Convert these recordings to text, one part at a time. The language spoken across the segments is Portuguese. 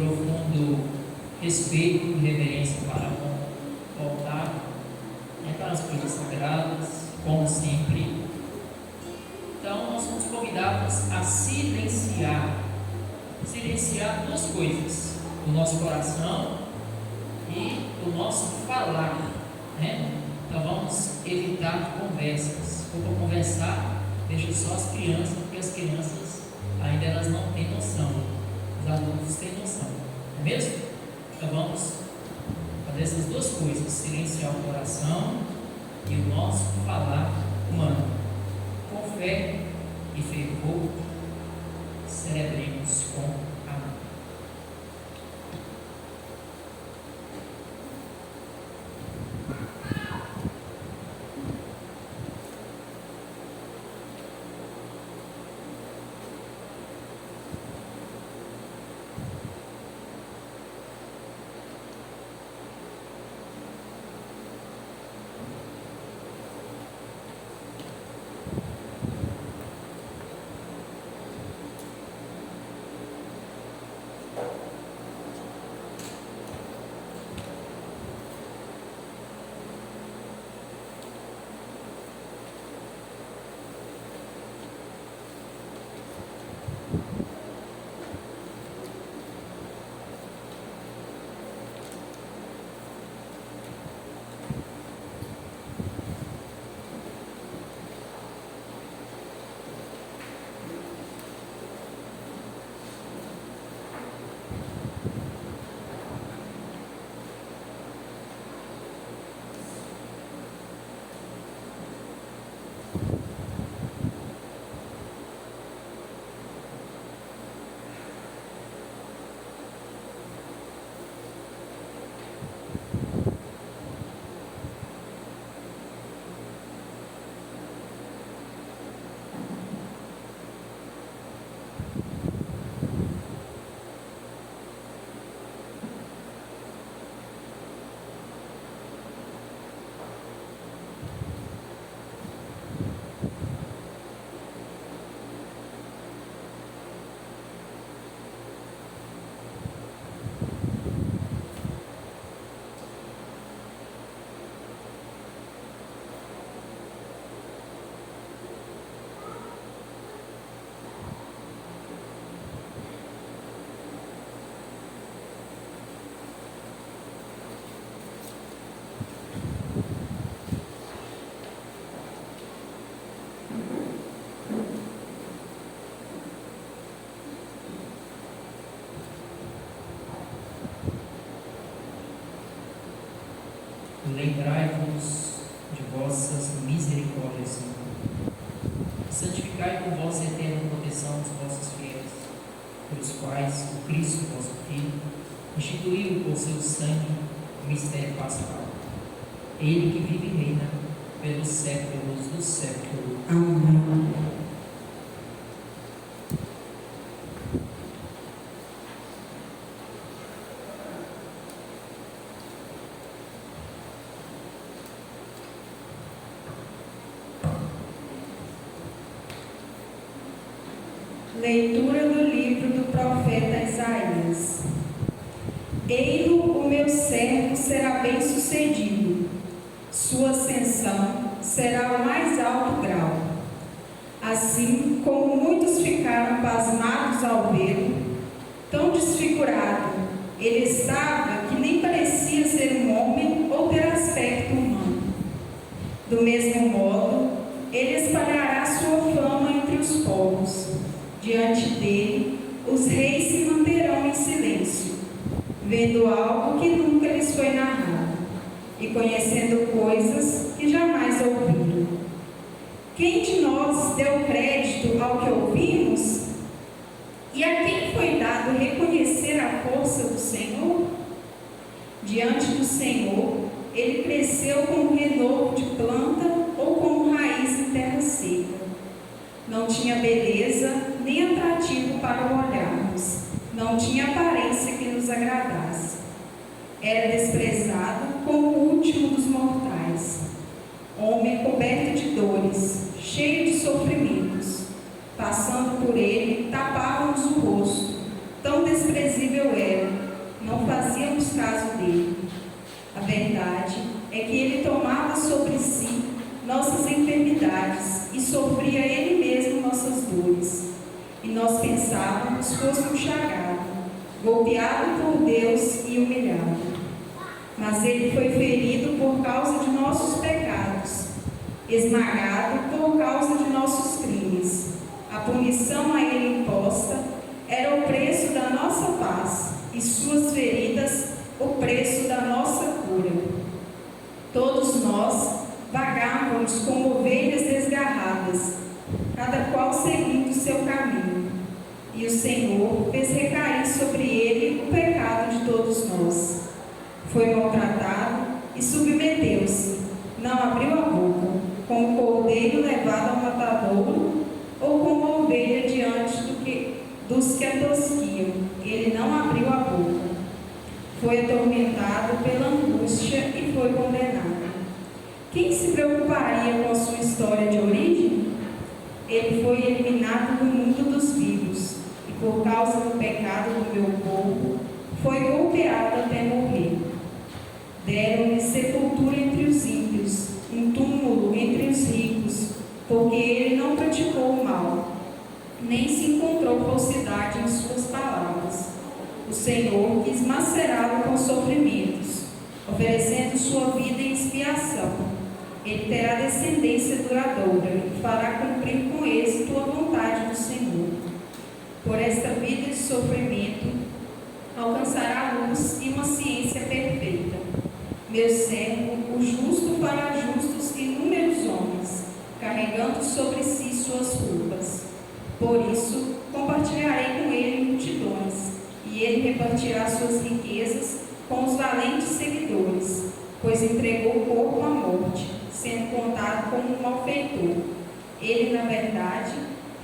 profundo respeito e reverência para com o altar, para as coisas sagradas, como sempre. Então, nós somos convidados a silenciar duas coisas: o nosso coração e o nosso falar, Então, vamos evitar conversas. Se for para conversar, deixa só as crianças, porque as crianças ainda elas não têm noção, os adultos têm noção, não é mesmo? Então, vamos fazer essas duas coisas: silenciar o coração e o nosso falar humano. Com fé e fervor, celebremos com amor. Lembrai-vos de vossas misericórdias, Senhor. Santificai com vossa eterna proteção os vossos fiéis, pelos quais o Cristo, vosso Filho, instituiu por seu sangue o mistério pascal. Ele que vive e reina pelos séculos dos séculos. Amém. Leitura do livro do profeta Isaías. Ei-lo, o meu servo será bem sucedido, sua ascensão será o mais alto grau. Assim como muitos ficaram pasmados ao vê-lo, tão desfigurado ele estava que nem parecia ser um homem ou ter aspecto humano. Do mesmo modo, ele espalhará sua fama entre os povos. Diante dele, os reis se manterão em silêncio, vendo algo que nunca lhes foi narrado, e conhecendo coisas que jamais ouviram. Quem de nós deu crédito ao que ouvimos? E a quem foi dado reconhecer a força do Senhor? Diante do Senhor, ele cresceu como renovo de planta ou como raiz em terra seca. Não tinha beleza nem atrativo para o olharmos, não tinha aparência que nos agradasse. Era desprezado como o último dos mortais, homem coberto de dores, cheio de sofrimentos. Passando por ele, tapávamos o rosto, tão desprezível era, não fazíamos caso dele. A verdade é que ele tomava sobre si nossas enfermidades e sofria ele mesmo nossas dores. E nós pensávamos fosse um chagado, golpeado por Deus e humilhado. Mas ele foi ferido por causa de nossos pecados, esmagado por causa de nossos crimes. A punição a ele imposta era o preço da nossa paz, e suas feridas o preço da nossa cura. Todos nós vagávamos como ovelhas desgarradas, cada qual seguindo o seu caminho. E o Senhor fez recair sobre ele o pecado de todos nós. Foi maltratado e submeteu-se, não abriu a boca, como cordeiro levado ao matadouro, ou como ovelha diante dos que a tosquiam. Ele não abriu a boca. Foi atormentado pela angústia e foi condenado. Quem se preocuparia com a sua história de origem? Ele foi eliminado do mundo dos vivos, e por causa do pecado do meu povo, foi golpeado até morrer. Deram-lhe sepultura entre os ímpios, um túmulo entre os ricos, porque ele não praticou o mal, nem se encontrou falsidade em suas palavras. O Senhor quis macerá-lo com sofrimentos, oferecendo sua vida em expiação. Ele terá descendência duradoura e fará cumprir com êxito a vontade do Senhor. Por esta vida de sofrimento, alcançará a luz e uma ciência perfeita. Meu servo, o justo, fará justos inúmeros homens, carregando sobre si suas culpas. Por isso, compartilharei com ele multidões, e ele repartirá suas riquezas com os valentes seguidores, pois entregou o corpo à morte, sendo contado como um malfeitor. Ele, na verdade,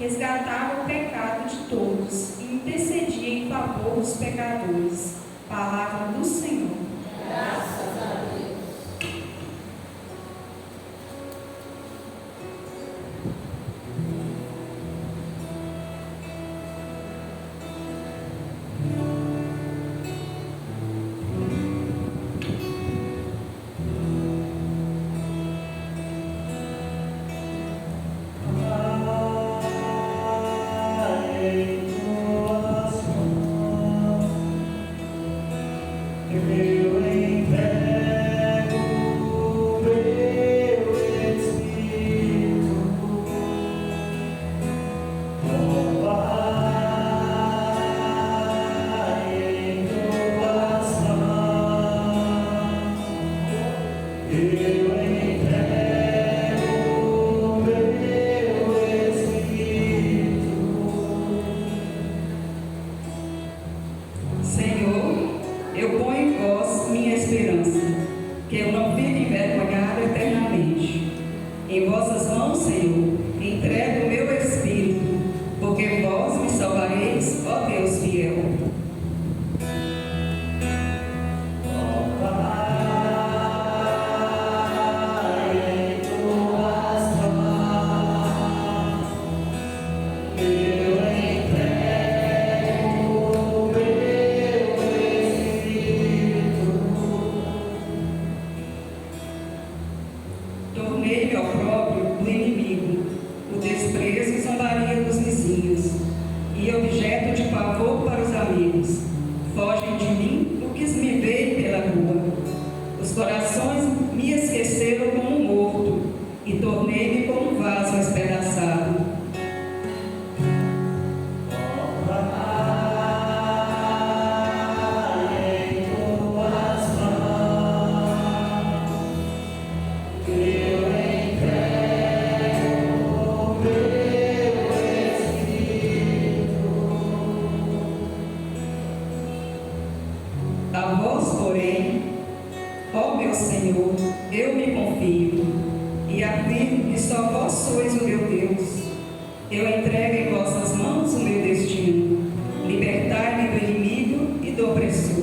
resgatava o pecado de todos e intercedia em favor dos pecadores. Palavra do Senhor. Graças a Deus. Senhor, eu ponho em vós minha esperança, que eu não fique envergonhado eternamente. Em vossas mãos, Senhor, entrego o meu espírito, porque vós me salvareis, ó Deus fiel. Tornei-me opróbrio do inimigo, o desprezo e zombaria dos vizinhos, e objeto de pavor para os amigos. Fogem de mim os que me veem pela rua. Os corações me esqueceram como um morto, e tornei-me como um vaso espedaçado. A vós, porém, ó meu Senhor, eu me confio, e afirmo que só vós sois o meu Deus. Eu entrego em vossas mãos o meu destino. Libertai-me do inimigo e do opressor.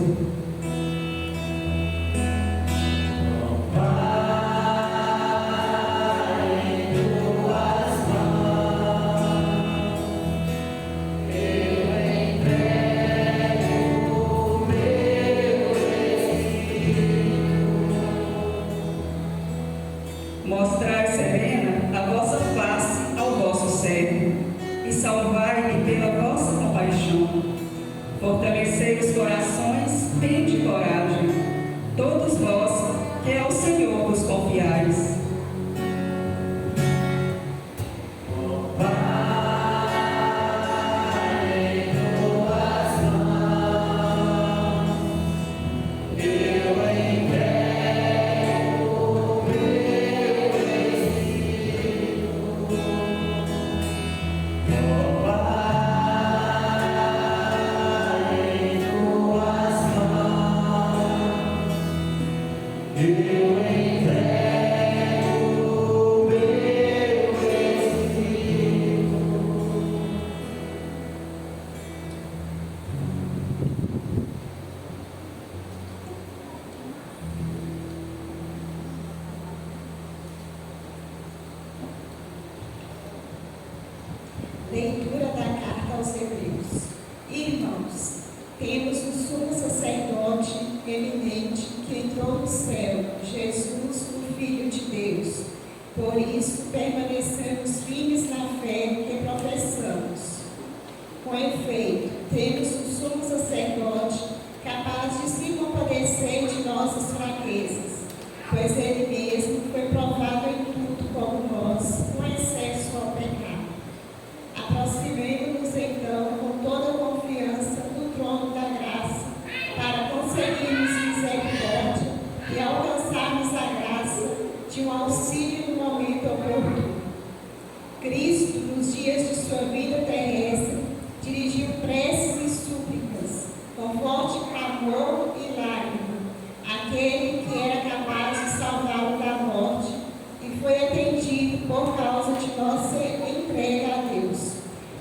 Eu entrego o meu salvai-me pela vossa compaixão. Fortalecei os corações, tende coragem, todos vós que ao Senhor vos confiais. Leitura da carta aos Hebreus. Irmãos, temos um sumo sacerdote eminente que entrou no céu, Jesus, o Filho de Deus. Por isso, permanecemos firmes na fé que professamos. Com efeito, temos um sumo sacerdote capaz de se compadecer de nossas fraquezas, pois ele mesmo foi provado em tudo como nós, com excesso ao pecado. Aproximemo-nos então com toda a confiança do trono da graça, para conseguirmos misericórdia e alcançarmos a graça de um auxílio no momento oportuno. Cristo, nos dias de sua vida terrestre, dirigiu preces e súplicas, com forte clamor e lágrima, àquele que era capaz de salvá-lo da morte, e foi atendido por causa de nossa entrega a Deus.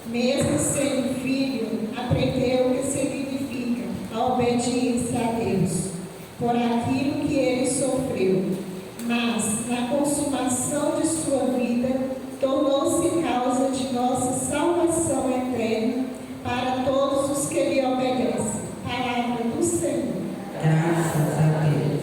Mesmo sendo filho, aprendeu o que significa a obediência a Deus, por aquilo que ele sofreu. Mas, na consumação de sua vida, tornou-se causa de nossa salvação eterna para todos os que lhe obedecem. Palavra do Senhor. Graças a Deus.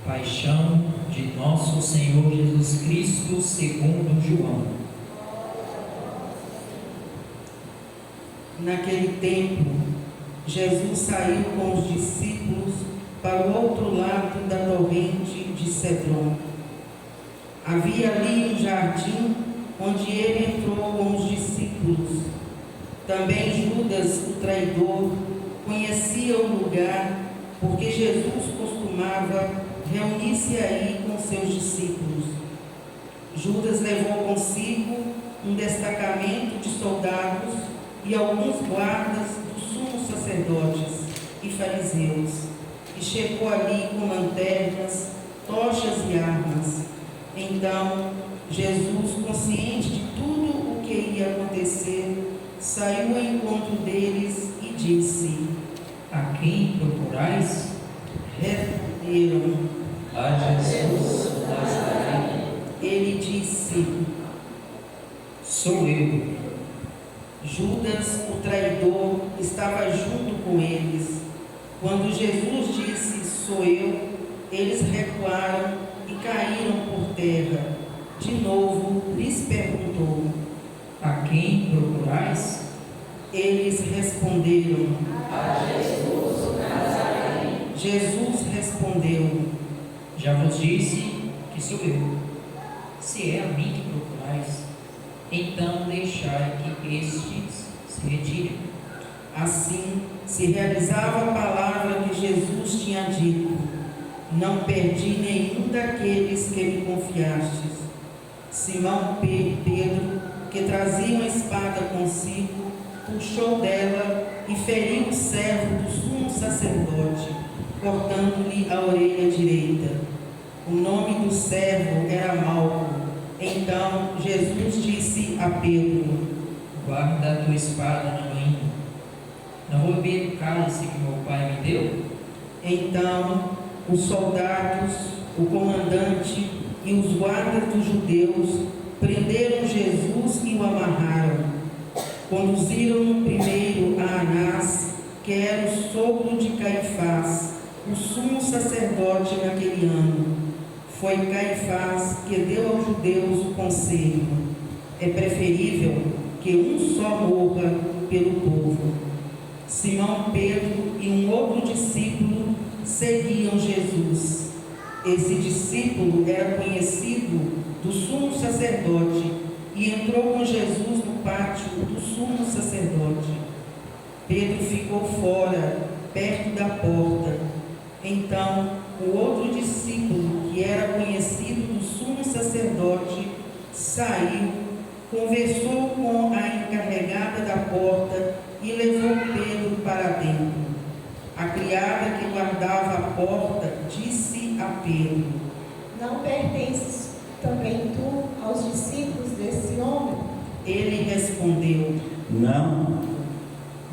Paixão de nosso Senhor Jesus Cristo segundo João. Naquele tempo, Jesus saiu com os discípulos para o outro lado da torrente de Cedron. Havia ali um jardim onde ele entrou com os discípulos. Também Judas, o traidor, conhecia o lugar, porque Jesus costumava reunir-se aí com seus discípulos. Judas levou consigo um destacamento de soldados e alguns guardas dos sumos sacerdotes e fariseus, e chegou ali com lanternas, tochas e armas. Então, Jesus, consciente de tudo o que ia acontecer, saiu ao encontro deles e disse: A quem procurais? Responderam. A Jesus Nazareno. Ele disse: Sou eu. Judas, o traidor, estava junto com eles. Quando Jesus disse: Sou eu, eles recuaram e caíram por terra. De novo lhes perguntou: A quem procurais? Eles responderam: A Jesus Nazareno. Jesus respondeu: Já vos disse que sou eu. Se é a mim que procurais, então deixai que estes se retirem. Assim se realizava a palavra que Jesus tinha dito: Não perdi nenhum daqueles que me confiastes. Simão Pedro, que trazia uma espada consigo, puxou dela e feriu o servo do sumo sacerdote, cortando-lhe a orelha direita. O nome do servo era Malco. Então Jesus disse a Pedro: Guarda a tua espada na mãe. Não roubei o cálice que meu pai me deu? Então os soldados, o comandante e os guardas dos judeus prenderam Jesus e o amarraram. Conduziram-no primeiro a Anás, que era o sogro de Caifás, o sumo sacerdote naquele ano. Foi Caifás que deu aos judeus o conselho: é preferível que um só morra pelo povo. Simão Pedro e um outro discípulo seguiam Jesus. Esse discípulo era conhecido do sumo sacerdote e entrou com Jesus no pátio do sumo sacerdote. Pedro ficou fora, perto da porta. Então, o outro discípulo, que era conhecido do sumo sacerdote, saiu, conversou com a encarregada da porta e levou Pedro para dentro. A criada que guardava a porta disse a Pedro: Não pertences também tu aos discípulos desse homem? Ele respondeu: Não.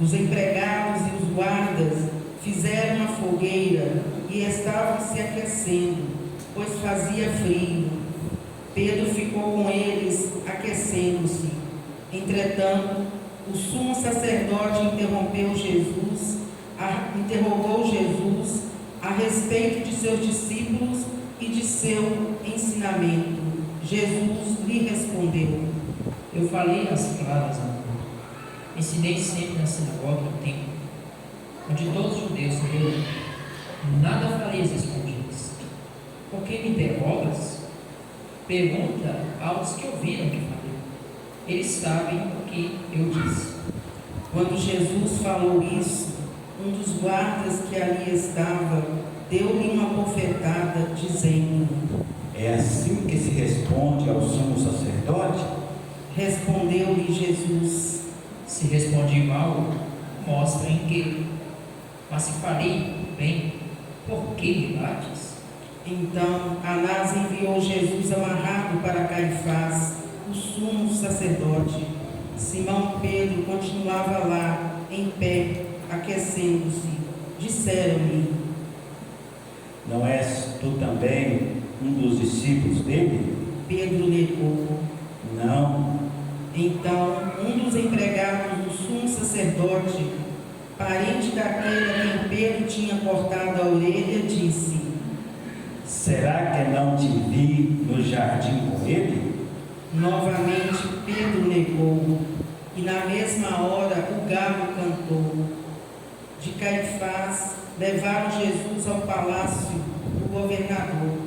Os empregados e os guardas fizeram uma fogueira e estavam se aquecendo, pois fazia frio. Pedro ficou com eles, aquecendo-se. Entretanto, o sumo sacerdote interrogou Jesus a respeito de seus discípulos e de seu ensinamento. Jesus lhe respondeu: Eu falei às claras, amor. Ensinei sempre na sinagoga do templo, onde todos os judeus se reúnem. Nada falei às escondidas. Por que me interrogas? Pergunta aos que ouviram o que falei. Eles sabem o que eu disse. Quando Jesus falou isso, um dos guardas que ali estava deu-lhe uma bofetada, dizendo: É assim que se responde ao sumo sacerdote? Respondeu-lhe Jesus: Se respondi mal, mostra em que. Mas se falei bem, por que me bates? Então Anás enviou Jesus amarrado para Caifás, o sumo sacerdote. Simão Pedro continuava lá, em pé, aquecendo-se. Disseram-lhe: Não és tu também um dos discípulos dele? Pedro negou. Não. Então um dos empregados do sumo sacerdote, parente daquele a quem Pedro tinha cortado a orelha, disse: Será que não te vi no jardim com ele? Novamente Pedro negou, e na mesma hora o galo cantou. De Caifás levaram Jesus ao palácio do governador.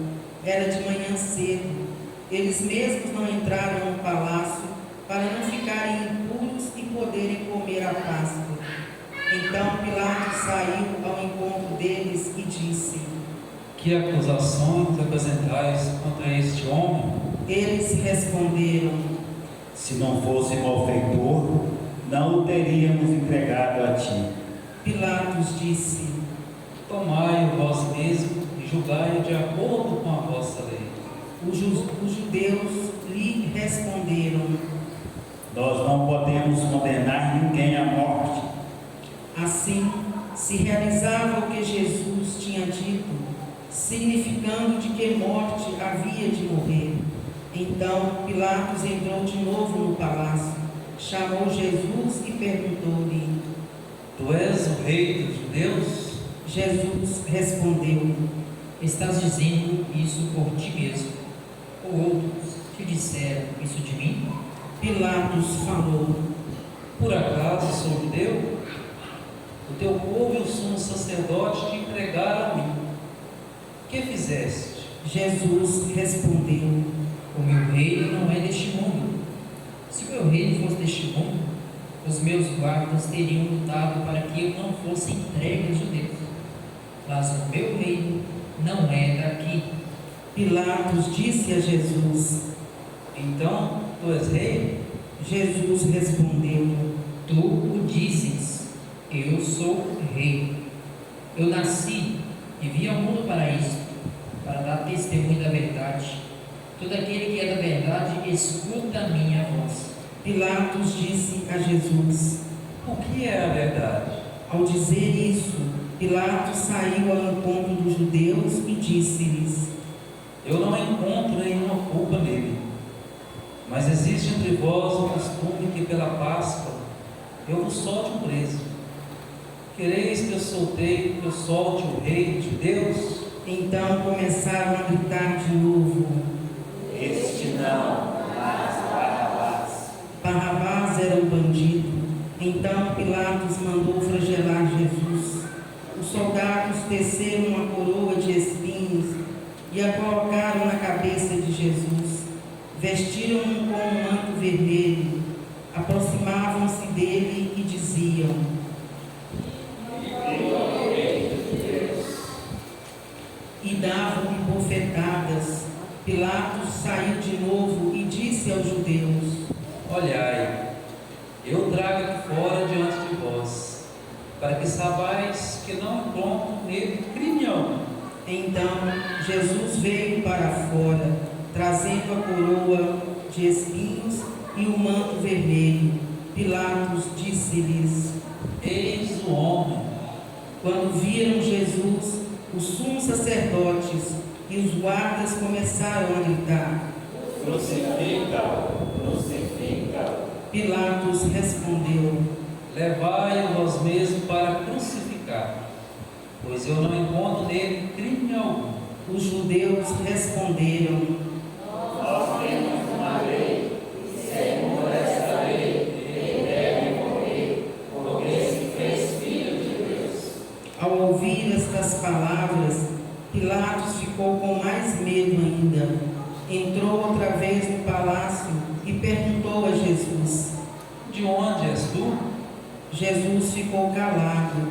Era de manhã cedo. Eles mesmos não entraram no palácio para não ficarem impuros e poderem comer a Páscoa. Então Pilatos saiu ao encontro deles e disse: Que acusações apresentais contra este homem? Eles responderam: Se não fosse malfeitor, não o teríamos entregado a ti. Pilatos disse: Tomai-o vós mesmo e julgai-o de acordo com a vossa lei. Os judeus lhe responderam: Nós não podemos condenar se realizava o que Jesus tinha dito, significando de que morte havia de morrer. Então Pilatos entrou de novo no palácio, chamou Jesus e perguntou-lhe: Tu és o rei dos judeus? Jesus respondeu: Estás dizendo isso por ti mesmo, ou outros te disseram isso de mim? Pilatos falou: Por acaso sou judeu? O teu povo e o sumo sacerdote te entregaram a mim. Que fizeste? Jesus respondeu: O meu reino não é deste mundo. Se o meu reino fosse deste mundo, os meus guardas teriam lutado para que eu não fosse entregue aos judeus. Mas o meu reino não é daqui. Pilatos disse a Jesus: Então, tu és rei? Jesus respondeu: Tu o dizes, eu sou rei. Eu nasci e vim ao mundo para isto, para dar testemunho da verdade. Todo aquele que é da verdade escuta a minha voz. Pilatos disse a Jesus: O que é a verdade? Ao dizer isso, Pilatos saiu ao encontro dos judeus e disse-lhes: Eu não encontro nenhuma culpa nele. Mas existe entre vós o costume que pela Páscoa eu vos solte um preso. Quereis que eu solte o rei dos judeus? Então começaram a gritar de novo: Este não, mas Barrabás. Barrabás era o bandido. Então Pilatos mandou flagelar Jesus. Os soldados teceram uma coroa de espinhos e a colocaram na cabeça de Jesus. Vestiram-no com um manto vermelho. Aproximavam-se dele e diziam: E davam-lhe bofetadas. Pilatos saiu de novo e disse aos judeus: Olhai, eu trago aqui fora diante de vós, para que saibais que não encontro nele crime algum. Então Jesus veio para fora, trazendo a coroa de espinhos e o manto vermelho. Pilatos disse-lhes: Eis o homem. Quando viram Jesus, os sumos sacerdotes e os guardas começaram a gritar. Crucifica-o, crucifica-o. Pilatos respondeu: Levai-o vós mesmos para crucificar, pois eu não encontro nele crime algum. Os judeus responderam: Nós temos uma lei, e segundo esta lei, ele deve morrer, porque se fez filho de Deus. Ao ouvir estas palavras, Pilatos ficou com mais medo ainda. Entrou outra vez no palácio e perguntou a Jesus: De onde és tu? Jesus ficou calado.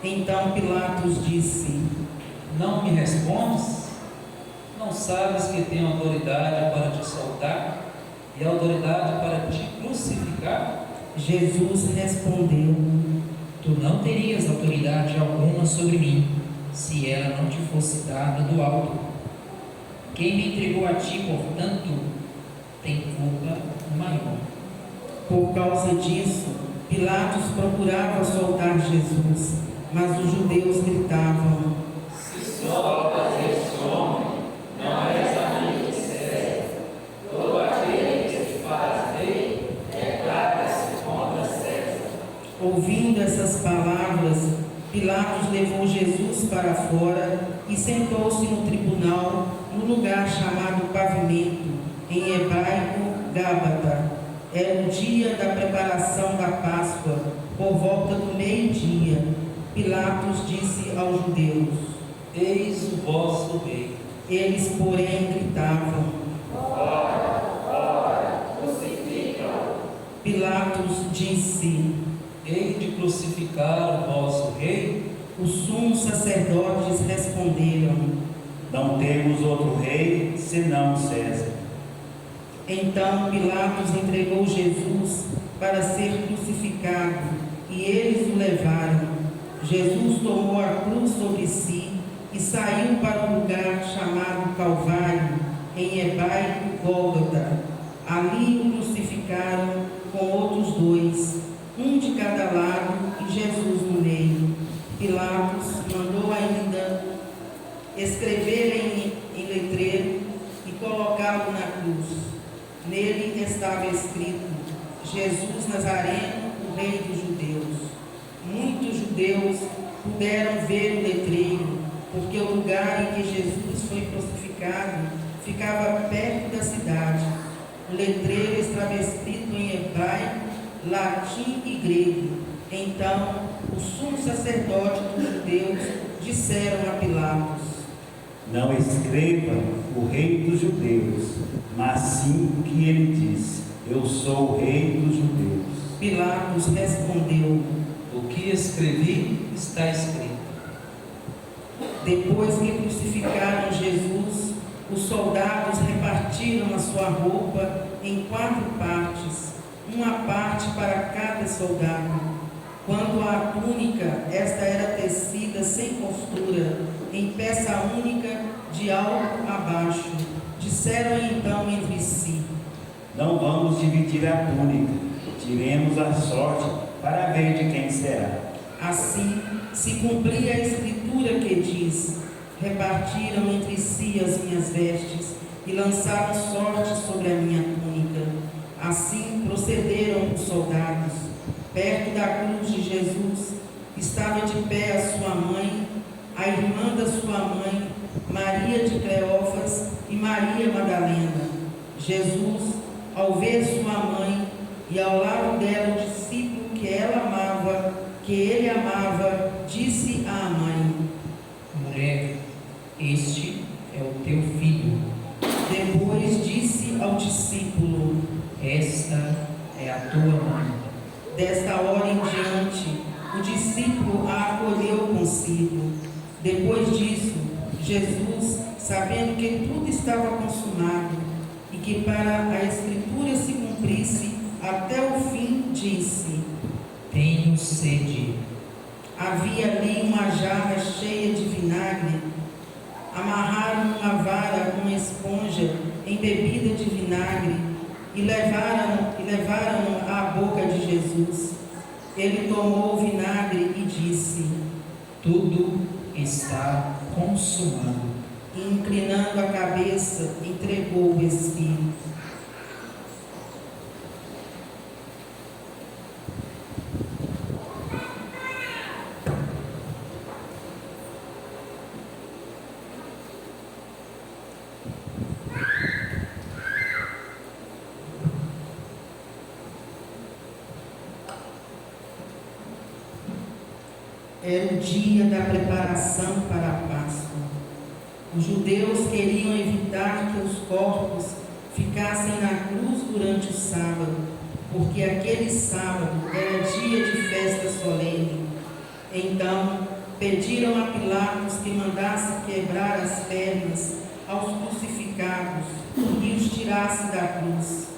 Então Pilatos disse: Não me respondes? Não sabes que tenho autoridade para te soltar e autoridade para te crucificar? Jesus respondeu: Tu não terias autoridade alguma sobre mim, se ela não te fosse dada do alto. Quem me entregou a ti, portanto, tem culpa maior. Por causa disso, Pilatos procurava soltar Jesus, mas os judeus gritavam: Se soltas este homem, não és amigo de César. Todo aquele que se faz rei, declara-se contra César. Ouvindo essas palavras, Pilatos levou Jesus para fora e sentou-se no tribunal, no lugar chamado Pavimento, em hebraico Gábata. Era o dia da preparação da Páscoa, por volta do meio-dia. Pilatos disse aos judeus: Eis o vosso rei. Eles, porém, gritavam: Crucifica-o. Pilatos disse: Hei de crucificar o vosso rei? Os sumos sacerdotes responderam: Não temos outro rei senão César. Então Pilatos entregou Jesus para ser crucificado, e eles o levaram. Jesus tomou a cruz sobre si e saiu para o lugar chamado Calvário, em hebraico Gólgota. Ali o crucificaram com outros dois, um de cada lado e Jesus no meio. Pilatos mandou ainda escrever em letreiro e colocá-lo na cruz. Nele estava escrito: Jesus Nazareno, o Rei dos Judeus. Muitos judeus puderam ver o letreiro, porque o lugar em que Jesus foi crucificado ficava perto da cidade. O letreiro estava escrito em hebraico, latim e grego. Então, o sumo sacerdote dos judeus disseram a Pilatos: não escreva o Rei dos Judeus, mas sim o que ele diz: eu sou o Rei dos Judeus. Pilatos respondeu: O que escrevi está escrito. Depois que crucificaram Jesus, os soldados repartiram a sua roupa em 4 partes, uma parte para cada soldado. Quanto à túnica, esta era tecida sem costura, em peça única, de alto a baixo. Disseram então entre si: não vamos dividir a túnica, tiremos a sorte para ver de quem será. Assim se cumpria a escritura que diz: repartiram entre si as minhas vestes e lançaram sorte sobre a minha túnica. Assim procederam os soldados. Perto da cruz de Jesus estava de pé a sua mãe, a irmã da sua mãe, Maria de Cleófas e Maria Madalena. Jesus, ao ver sua mãe e ao lado dela o discípulo que ele amava, disse à mãe: mulher, este é o teu filho. Depois disse ao discípulo: esta é a tua mãe. Desta hora em diante, o discípulo a acolheu consigo. Depois disso, Jesus, sabendo que tudo estava consumado e que para a Escritura se cumprisse até o fim, disse: tenho sede. Havia ali uma jarra cheia de vinagre. Amarraram uma vara com esponja embebida de vinagre e levaram à boca de Jesus. Ele tomou o vinagre e disse: tudo está consumado. E inclinando a cabeça, entregou o Espírito. Era o dia da preparação para a Páscoa. Os judeus queriam evitar que os corpos ficassem na cruz durante o sábado, porque aquele sábado era dia de festa solene. Então, pediram a Pilatos que mandasse quebrar as pernas aos crucificados e os tirasse da cruz.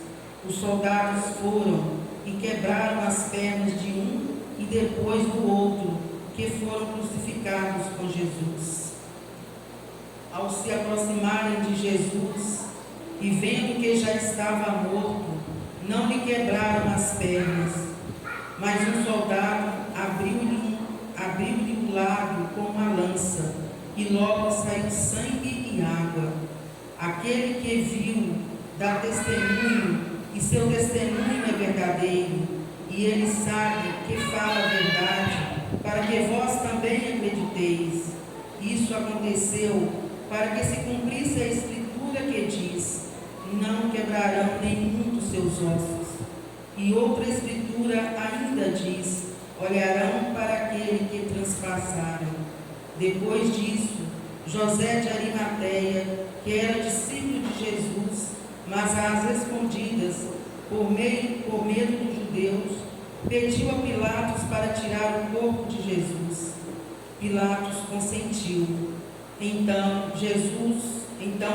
Os soldados foram e quebraram as pernas de um e depois do outro, que foram crucificados com Jesus. Ao se aproximarem de Jesus e vendo que já estava morto, não lhe quebraram as pernas, mas um soldado abriu-lhe o lado com uma lança, e logo saiu sangue e água. Aquele que viu dá testemunho, e seu testemunho é verdadeiro, e ele sabe que fala a verdade, para que vós também acrediteis. Isso aconteceu para que se cumprisse a escritura que diz: não quebrarão nenhum dos seus ossos. E outra escritura ainda diz: olharão para aquele que transpassaram. Depois disso, José de Arimateia, que era discípulo de Jesus, mas às escondidas, por medo dos judeus, pediu a Pilatos para tirar o corpo de Jesus. Pilatos consentiu. Então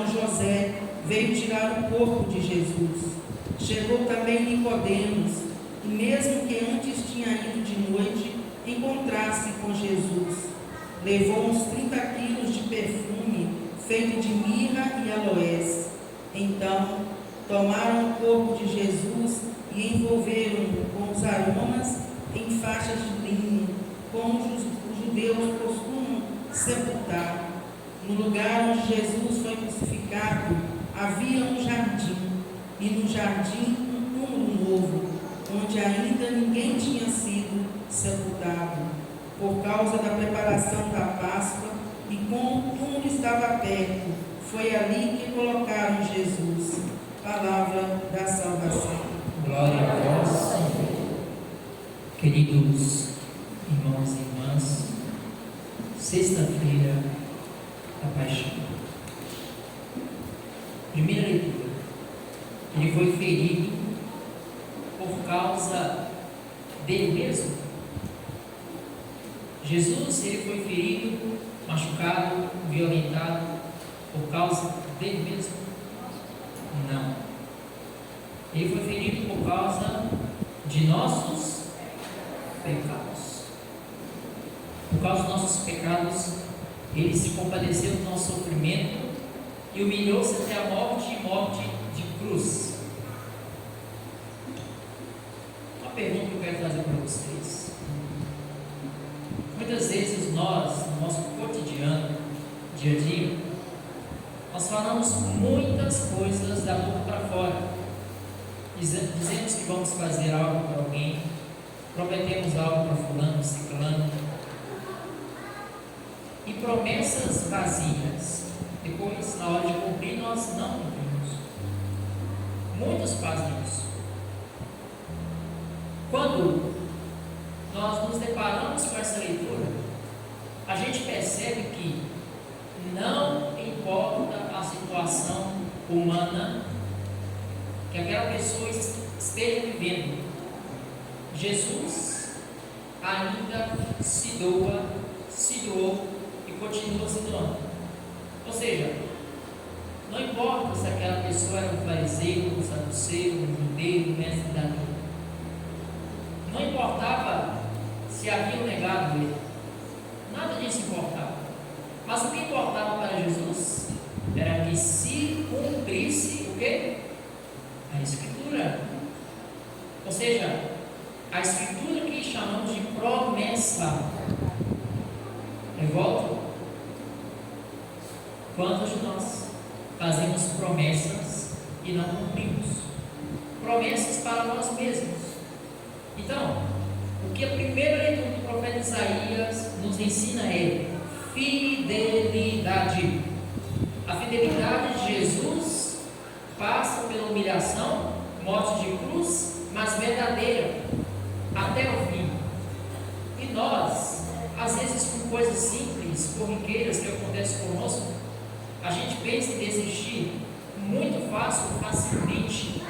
José veio tirar o corpo de Jesus. Chegou também Nicodemos, e mesmo que antes tinha ido de noite encontrar-se com Jesus, levou uns 30 quilos de perfume feito de mirra e aloés. Então tomaram o corpo de Jesus e envolveram-no com os aromas em faixas de linho, como os judeus havia um jardim, e no jardim um túmulo novo, onde ainda ninguém tinha sido sepultado, por causa da preparação da Páscoa, e como o túmulo estava perto, foi ali que colocaram Jesus. Palavra da salvação. Glória a vós, Senhor. Queridos irmãos e irmãs, sexta-feira da Paixão. Primeira leitura. Ele foi ferido por causa dele mesmo. Jesus, ele foi ferido, machucado, violentado por causa dele mesmo? Não. Ele foi ferido por causa de nossos pecados. Por causa dos nossos pecados, ele se compadeceu do nosso sofrimento e humilhou-se até a morte e morte de cruz. Uma pergunta que eu quero fazer para vocês. Muitas vezes nós, no nosso cotidiano, dia a dia, nós falamos muitas coisas da boca para fora. Dizemos que vamos fazer algo para alguém, prometemos algo para fulano, ciclano, e promessas vazias. Depois, na hora de cumprir, nós não cumprimos. Muitos fazem isso. Quando nós nos deparamos com essa leitura, a gente percebe que não importa a situação humana que aquela pessoa esteja vivendo, Jesus ainda se doou e continua se doando. Ou seja, não importa se aquela pessoa era um fariseu, um saduceu, um judeu, um mestre da lei. Não importava se haviam negado ele. Nada disso importava. Mas o que importava para Jesus era que se cumprisse o quê? A Escritura. Ou seja, a Escritura que chamamos de promessa. Eu volto. Quantos de nós fazemos promessas e não cumprimos? Promessas para nós mesmos. Então, o que a primeira leitura do profeta Isaías nos ensina é fidelidade. A fidelidade de Jesus passa pela humilhação, morte de cruz, mas verdadeira, até o fim. E nós, às vezes com coisas simples, corriqueiras que acontecem conosco, a gente pensa em desistir muito fácil, facilmente.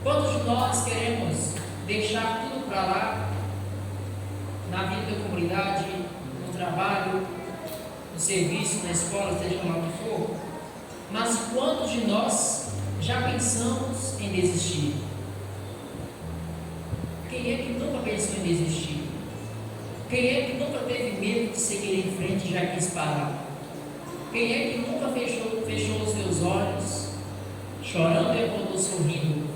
Quantos de nós queremos deixar tudo para lá, na vida da comunidade, no trabalho, no serviço, na escola, seja lá o que for? Mas quantos de nós já pensamos em desistir? Quem é que nunca pensou em desistir? Quem é que nunca teve medo de seguir em frente e já quis parar? Quem é que nunca fechou os seus olhos, chorando e acordou sorrindo?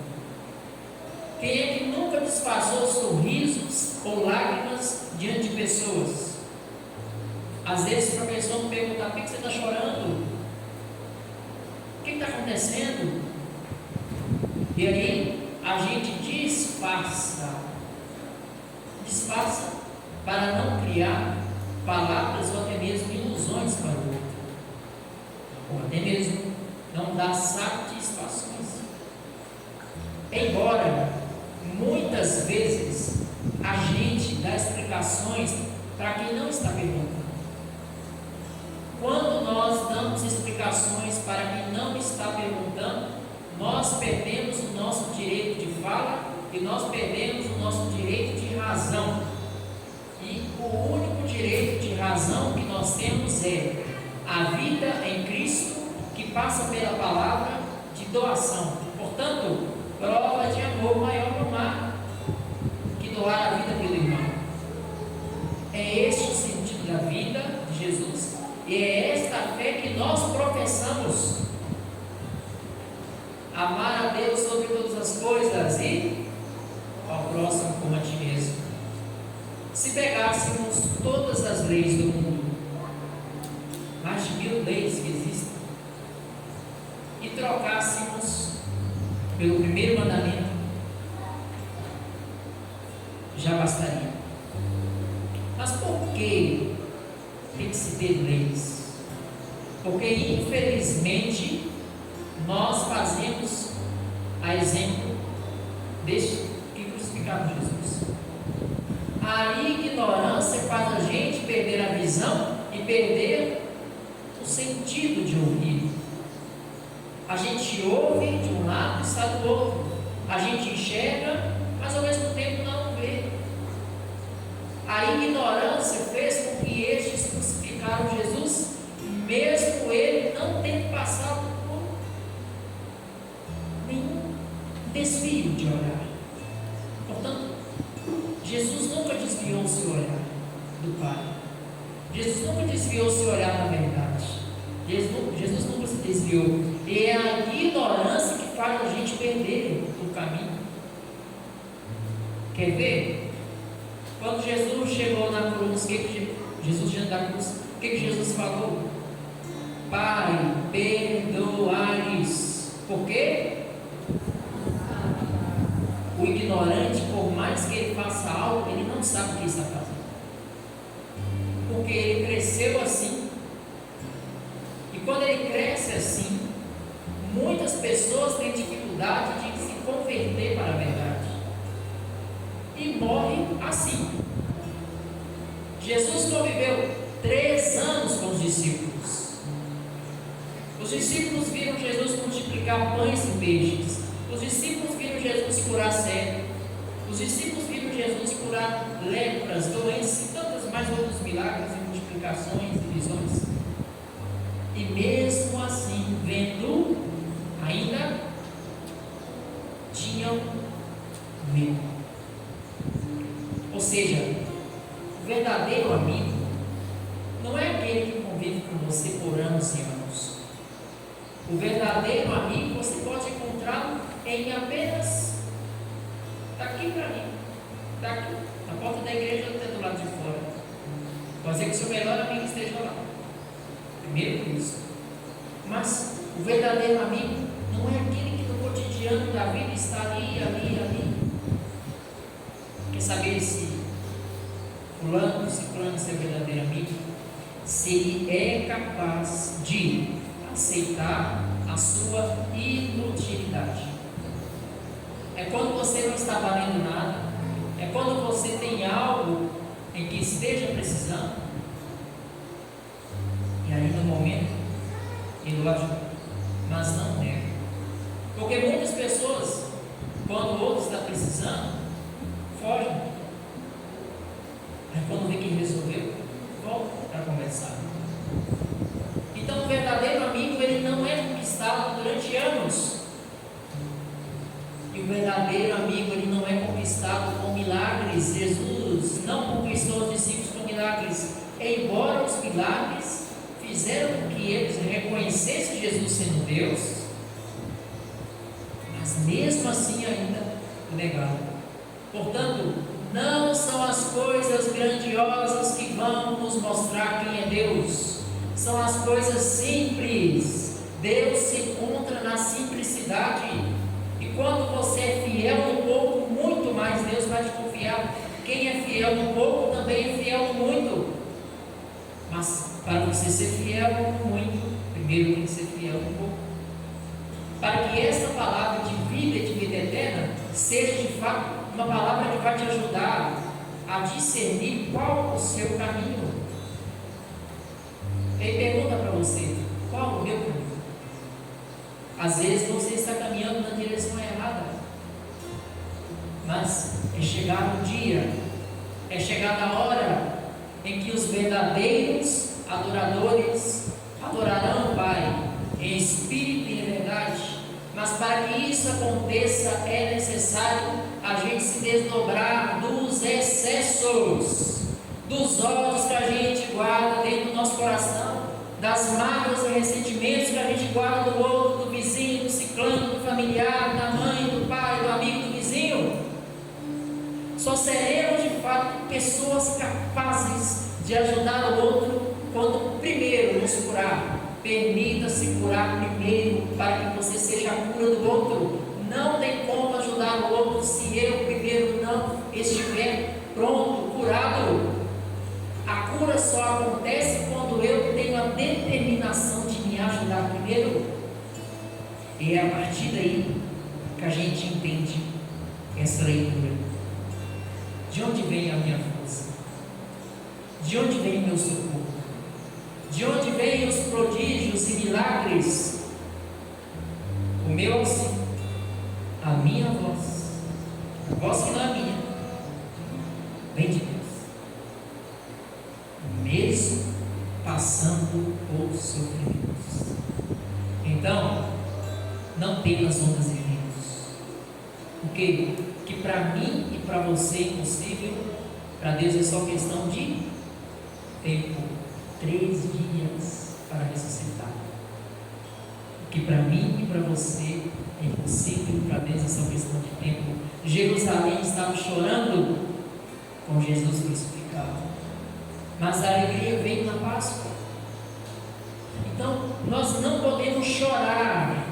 Quem é que nunca disfarçou sorrisos ou lágrimas diante de pessoas? Às vezes, para a pessoa me perguntar: por que você está chorando? O que está acontecendo? E aí, a gente disfarça para não criar palavras ou até mesmo ilusões para o outro, ou até mesmo não dar satisfações. Embora muitas vezes a gente dá explicações para quem não está perguntando. Quando nós damos explicações para quem não está perguntando, nós perdemos o nosso direito de fala e nós perdemos o nosso direito de razão. E o único direito de razão que nós temos é a vida em Cristo, que passa pela palavra de doação. Portanto, prova de amor maior no mar que doar a vida pelo irmão. É este o sentido da vida de Jesus e é esta fé que nós professamos. Amar a Deus sobre todas as coisas e ao próximo como a ti mesmo. Se pegássemos todas as leis do mundo, mais de 1000 leis que existem, e trocássemos pelo primeiro mandamento, já bastaria. Mas por que tem que se ter leis? Porque infelizmente nós fazemos a exemplo deste que crucificaram Jesus. A ignorância faz a gente perder a visão e perder o sentido de ouvir. A gente ouve de um lado e sai do outro. A gente enxerga, mas ao mesmo tempo não vê. A ignorância fez com que estes crucificaram Jesus, mesmo ele não tendo passado por nenhum desvio de olhar. Portanto, Jesus nunca desviou o seu olhar do Pai. Jesus nunca desviou o seu olhar da verdade. Jesus nunca se desviou. E é a ignorância que faz a gente perder o caminho. Quer ver? Quando Jesus chegou na cruz, Jesus diante da cruz, o que Jesus falou? Pai, perdoai-lhes. Por quê? O ignorante, por mais que ele faça algo, ele não sabe o que está fazendo. Porque ele cresceu assim. E quando ele cresce assim, muitas pessoas têm dificuldade de se converter para a verdade. E morre assim. Jesus conviveu 3 anos com os discípulos. Os discípulos viram Jesus multiplicar pães e peixes. Os discípulos viram Jesus curar cego. Os discípulos viram Jesus curar lepras, doenças e tantos mais outros milagres e multiplicações e visões. E mesmo assim, vendo, ainda tinham medo. Ou seja, o verdadeiro amigo não é aquele que convive com você por anos e anos. O verdadeiro amigo você pode encontrá-lo em apenas daqui para ali, daqui, na porta da igreja ou até do lado de fora. Pode ser que o seu melhor amigo esteja lá. Primeiro por isso. Mas o verdadeiro amigo não é aquele que no cotidiano da vida está ali. Quer saber se fulano é seu verdadeiro amigo? Se ele é capaz de aceitar a sua inutilidade. É quando você não está valendo nada. É quando você tem algo em que esteja precisando. E aí no momento ele o ajuda, mas não nega. Porque muitas pessoas, quando o outro está precisando, fogem. Aí quando vê que resolveu, volta para conversar. Então o verdadeiro amigo, ele não é conquistado durante anos. E o verdadeiro amigo, ele não é conquistado com milagres. Jesus não conquistou os discípulos com milagres, embora os milagres fizeram com que eles reconhecessem Jesus sendo Deus, mas mesmo assim ainda o negaram. Portanto, não são as coisas grandiosas que vão nos mostrar quem é Deus, são as coisas simples. Deus se encontra na simplicidade, e quando você é fiel no pouco, muito mais Deus vai te confiar. Quem é fiel no pouco também é fiel no muito. Mas para você ser fiel no muito, primeiro tem que ser fiel no pouco. Para que esta palavra de vida e de vida eterna seja de fato uma palavra que vai te ajudar a discernir qual o seu caminho. Ele pergunta para você: qual o meu caminho? Às vezes você está caminhando na direção errada, mas é chegado o dia, é chegada a hora em que os verdadeiros adoradores adorarão o Pai em espírito e em verdade. Mas para que isso aconteça é necessário a gente se desdobrar dos excessos, dos ódios que a gente guarda dentro do nosso coração, das mágoas e ressentimentos que a gente guarda do outro, do vizinho, do ciclano, do familiar, da mãe, do pai, do amigo, do vizinho. Só seremos de fato pessoas capazes de ajudar o outro quando primeiro nos curar Permita-se curar primeiro, para que você seja a cura do outro. Não tem como ajudar o outro se eu primeiro não estiver pronto, curado. A cura só acontece quando eu tenho a determinação de me ajudar primeiro. E é a partir daí que a gente entende essa leitura. De onde vem a minha força? De onde vem o meu socorro? De onde vêm os prodígios e milagres? O meu auxílio, a minha voz, a voz que não é minha, vem de Deus. Mesmo passando por sofrimentos. Então, não temas ondas e ventos. Porque que para mim e para você é impossível, para Deus é só questão de tempo. 3 dias para ressuscitar. O que para mim e para você é impossível, para Deus é só questão de tempo. Jerusalém estava chorando com Jesus crucificado, mas a alegria veio na Páscoa. Então, nós não podemos chorar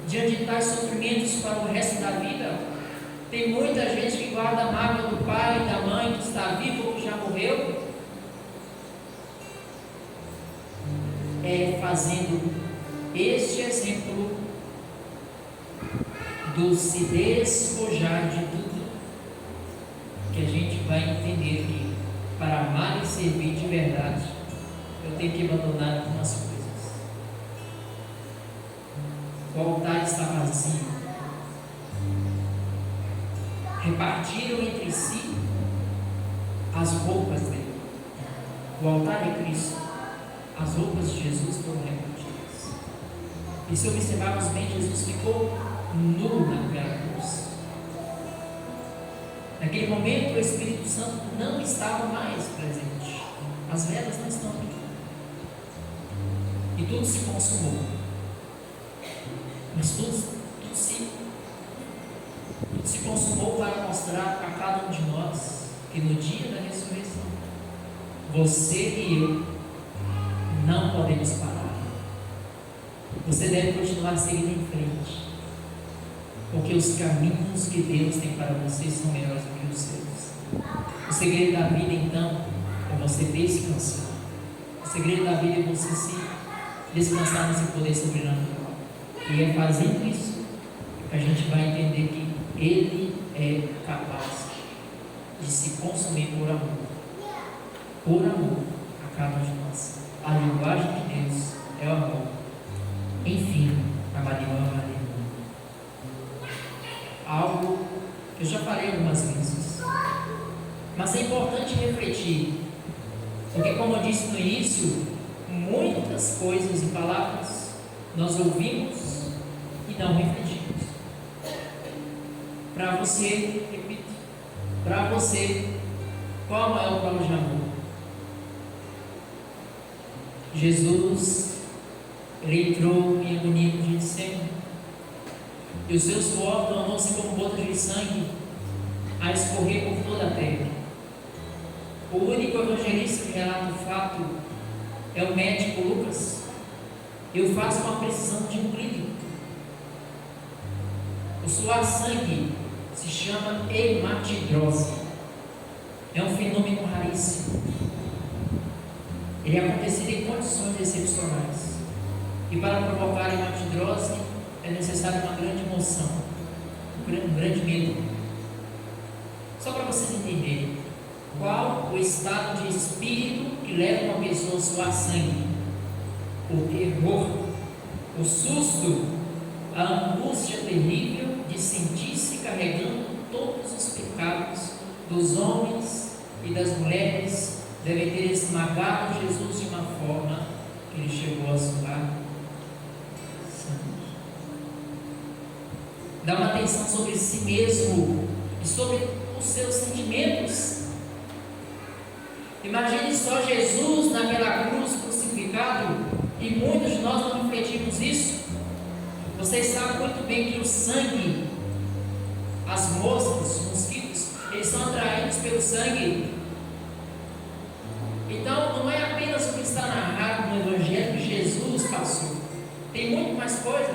diante de tais sofrimentos para o resto da vida. Tem muita gente que guarda a mágoa do pai e da mãe que está vivo ou que já morreu. Fazendo este exemplo do se despojar de tudo, que a gente vai entender que para amar e servir de verdade, eu tenho que abandonar algumas coisas. O altar está vazio. Repartiram entre si as roupas dele. O altar é Cristo. As roupas de Jesus foram repartidas. E se observarmos bem, Jesus ficou nu naquela cruz. Naquele momento, o Espírito Santo não estava mais presente. As velas não estão aqui. E tudo se consumou. Mas tudo se consumou para mostrar a cada um de nós que no dia da ressurreição, você e eu não podemos parar. Você deve continuar seguindo em frente, porque os caminhos que Deus tem para você são melhores do que os seus. O segredo da vida, então, é você descansar. O segredo da vida é você se descansar nesse poder sobrenatural. E é fazendo isso que a gente vai entender que Ele é capaz de se consumir por amor a cada um de nós. A linguagem de Deus é o amor. Enfim, amarillo. Algo que eu já falei algumas vezes, mas é importante refletir, porque, como eu disse no início, muitas coisas e palavras nós ouvimos e não refletimos. Para você, repito, para você, qual é o maior prova de amor? Jesus, ele entrou em agonia no Getsemane, e o seu suor tornou-se como gotas de sangue a escorrer por toda a terra. O único evangelista que relata o fato é o médico Lucas. Eu faço uma precisão de um clínico. O suar sangue se chama hematidrose. É um fenômeno raríssimo. Ele é acontecido em condições excepcionais. E para provocar hematidrose é necessária uma grande emoção, um grande medo. Só para vocês entenderem qual o estado de espírito que leva uma pessoa a suar sangue: o terror, o susto, a angústia terrível de sentir-se carregando todos os pecados dos homens e das mulheres devem ter esmagado Jesus de uma forma que ele chegou a suar sangue. Dá uma atenção sobre si mesmo e sobre os seus sentimentos. Imagine só Jesus naquela cruz crucificado, e muitos de nós não refletimos isso. Vocês sabem muito bem que o sangue, as moscas, os mosquitos, eles são atraídos pelo sangue. Então, não é apenas o que está narrado no Evangelho que Jesus passou. Tem muito mais coisa.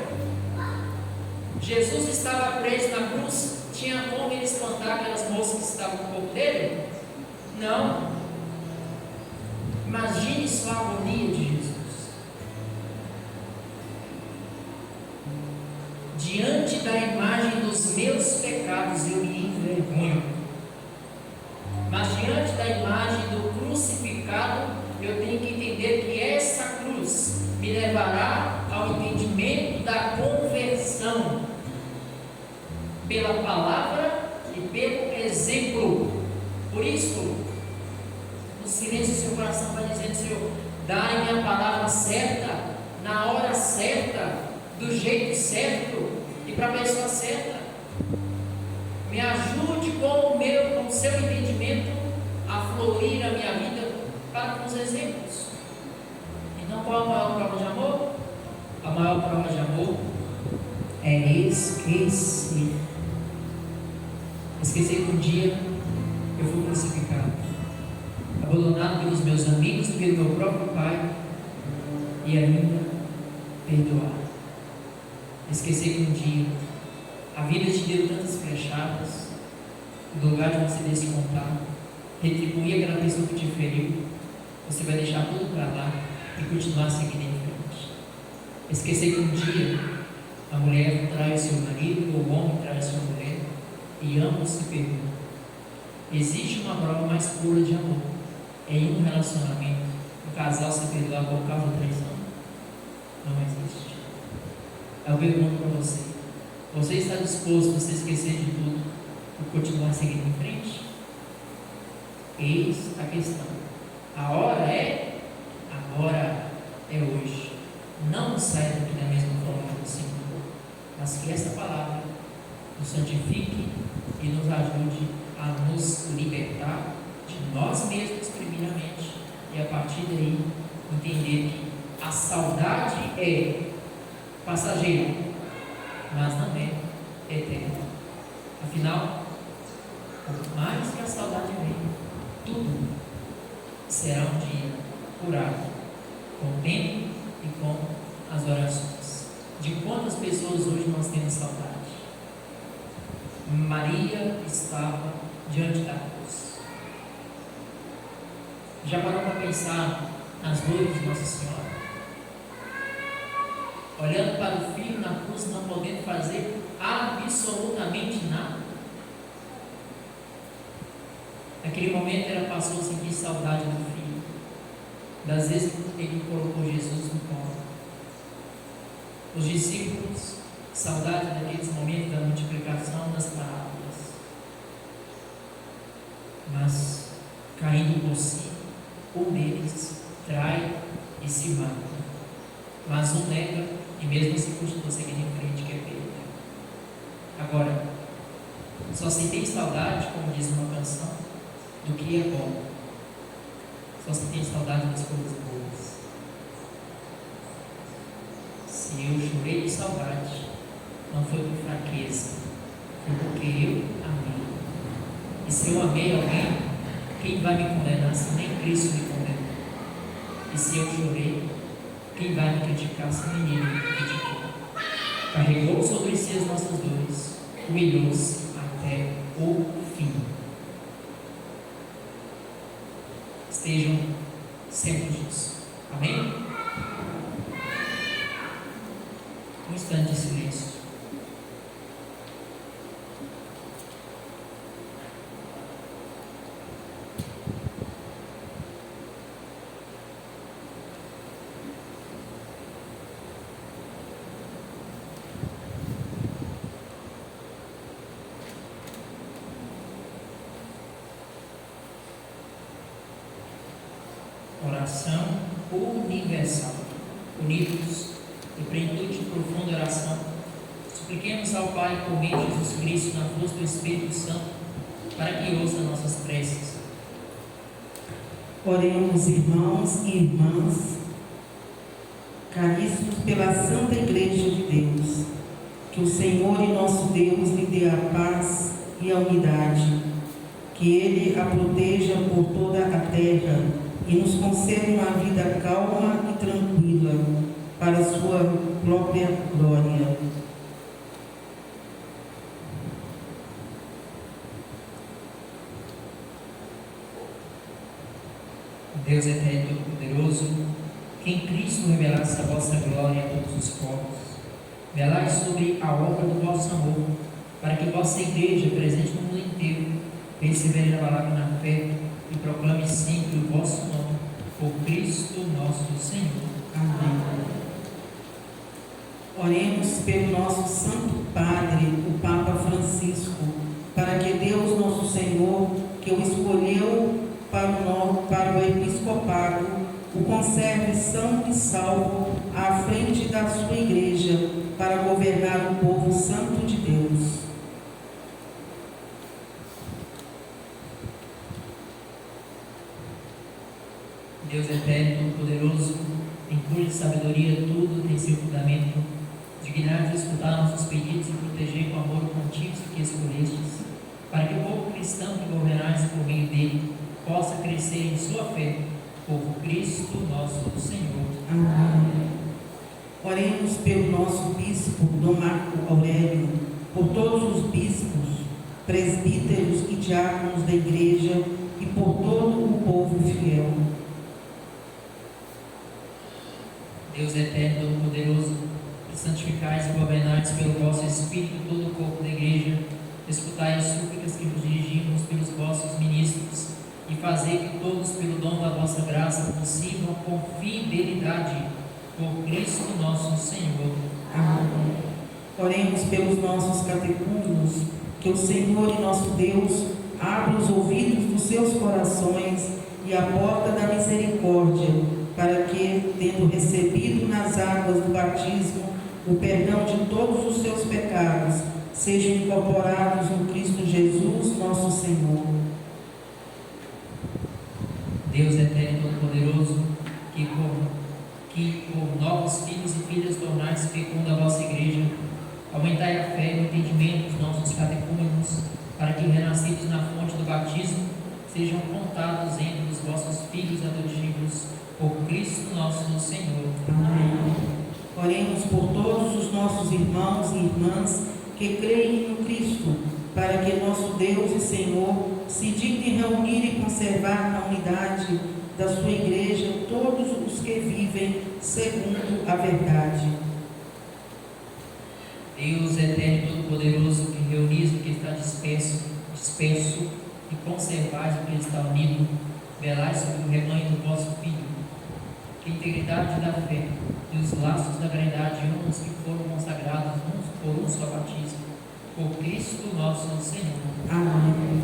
Jesus estava preso na cruz, tinha como ele espantar aquelas moças que estavam no corpo dele? Não. Imagine só a agonia de Jesus. Diante da imagem dos meus pecados eu me envergonho. Mas diante da imagem do crucificado, eu tenho que entender que essa cruz me levará ao entendimento da conversão pela palavra e pelo exemplo. Por isso, no silêncio do seu coração vai dizendo: Senhor, dai-me a palavra certa, na hora certa, do jeito certo e para a pessoa certa. Me ajude com o seu entendimento a florir a minha vida para os exemplos. Então, qual a maior prova de amor? A maior prova de amor é esquecer. Esquecer que um dia eu fui crucificado, abandonado pelos meus amigos, pelo meu próprio pai, e ainda perdoar. Esquecer que um dia a vida te deu tantas flechadas, no lugar de você descontar, retribuir aquela pessoa que te feriu, você vai deixar tudo para lá e continuar seguindo em frente. Esquecer que um dia a mulher trai o seu marido, ou o homem trai a sua mulher, e ambos se perdoam. Existe uma prova mais pura de amor em um relacionamento, o casal se perdoar por causa da traição? Não existe. Eu pergunto para você: você está disposto a se esquecer de tudo e continuar seguindo em frente? Eis a questão. A hora é agora, é hoje. Não saia daqui da mesma forma que você entrou, mas que essa palavra nos santifique e nos ajude a nos libertar de nós mesmos primeiramente, e a partir daí entender que a saudade é passageira, mas não é eterna. Afinal, por mais que a saudade venha, tudo será um dia curado com o tempo e com as orações. De quantas pessoas hoje nós temos saudade? Maria estava diante da cruz. Já parou para pensar nas dores de Nossa Senhora? Olhando para o Filho na cruz, não podendo fazer absolutamente nada. Naquele momento ela passou a sentir saudade do Filho, das vezes que ele colocou Jesus no colo. Os discípulos, saudade daqueles momentos da multiplicação das parábolas. Mas, caindo por si, um deles trai e se mata. Mas um nega e mesmo assim continua seguindo em frente, que é Pedro. Agora, só se tem saudade, como diz uma canção, do que é bom. Só se tem saudade das coisas boas. Se eu chorei de saudade, não foi por fraqueza, foi porque eu amei. E se eu amei alguém, quem vai me condenar se nem Cristo me condenou? E se eu chorei, quem vai me criticar se nem Ele me criticou? Carregou sobre si as nossas dores, humilhou-se até o fim. Estejam sempre disso. Amém? Um instante de silêncio. Oração universal. Unidos em plenitude de profunda oração, supliquemos ao Pai por meio de Jesus Cristo, na força do Espírito Santo, para que ouça nossas preces. Oremos, irmãos e irmãs, caríssimos pela Santa Igreja de Deus, que o Senhor e nosso Deus lhe dê a paz e a unidade, que Ele a proteja por toda a terra e nos conceda uma vida calma e tranquila, para a sua própria glória. Deus eterno e poderoso, que em Cristo revelasse a vossa glória a todos os povos, velai sobre a obra do vosso amor, para que vossa igreja, presente no mundo inteiro, persevere na palavra e na fé e proclame sempre o vosso nome, por Cristo nosso Senhor. Amém. Oremos pelo nosso Santo Padre, o Papa Francisco, para que Deus nosso Senhor, que o escolheu para o episcopado, o conserve santo e salvo à frente da sua igreja, para governar o povo santo de Deus. Deus eterno e poderoso, em cuja sabedoria tudo tem seu fundamento, dignai-vos escutar nossos pedidos e proteger com amor o pontífice que escolhestes, para que o povo cristão que governais por meio dele possa crescer em sua fé, por Cristo nosso Senhor. Amém. Oremos pelo nosso bispo, Dom Marco Aurélio, por todos os bispos, presbíteros e diáconos da igreja e por todo o povo fiel. Deus eterno e todo-poderoso, que santificais e governais pelo vosso Espírito todo o corpo da igreja, escutai as súplicas que vos dirigimos pelos vossos ministros e fazei que todos, pelo dom da vossa graça, vos sirvam com fidelidade, por Cristo nosso Senhor. Amém. Oremos pelos nossos catecúmenos, que o Senhor e nosso Deus abra os ouvidos dos seus corações e a porta da misericórdia, para que, tendo recebido nas águas do batismo o perdão de todos os seus pecados, sejam incorporados no Cristo Jesus, nosso Senhor. Deus eterno e todo-poderoso, que por novos filhos e filhas tornais fecunda a vossa igreja, aumentai a fé e o entendimento dos nossos catecúmenos, para que, renascidos na fonte do batismo, sejam contados entre os vossos filhos adotivos, por Cristo nosso Senhor. Amém. Oremos por todos os nossos irmãos e irmãs que creem no Cristo, para que nosso Deus e Senhor se digne reunir e conservar na unidade da sua igreja todos os que vivem segundo a verdade. Deus eterno e todo-poderoso, que reunis o que está disperso e conservais o que está unido, velai sobre o rebanho do vosso Filho, que a integridade da fé e os laços da verdade uns que foram consagrados uns por um só batismo, por Cristo nosso Senhor. Amém.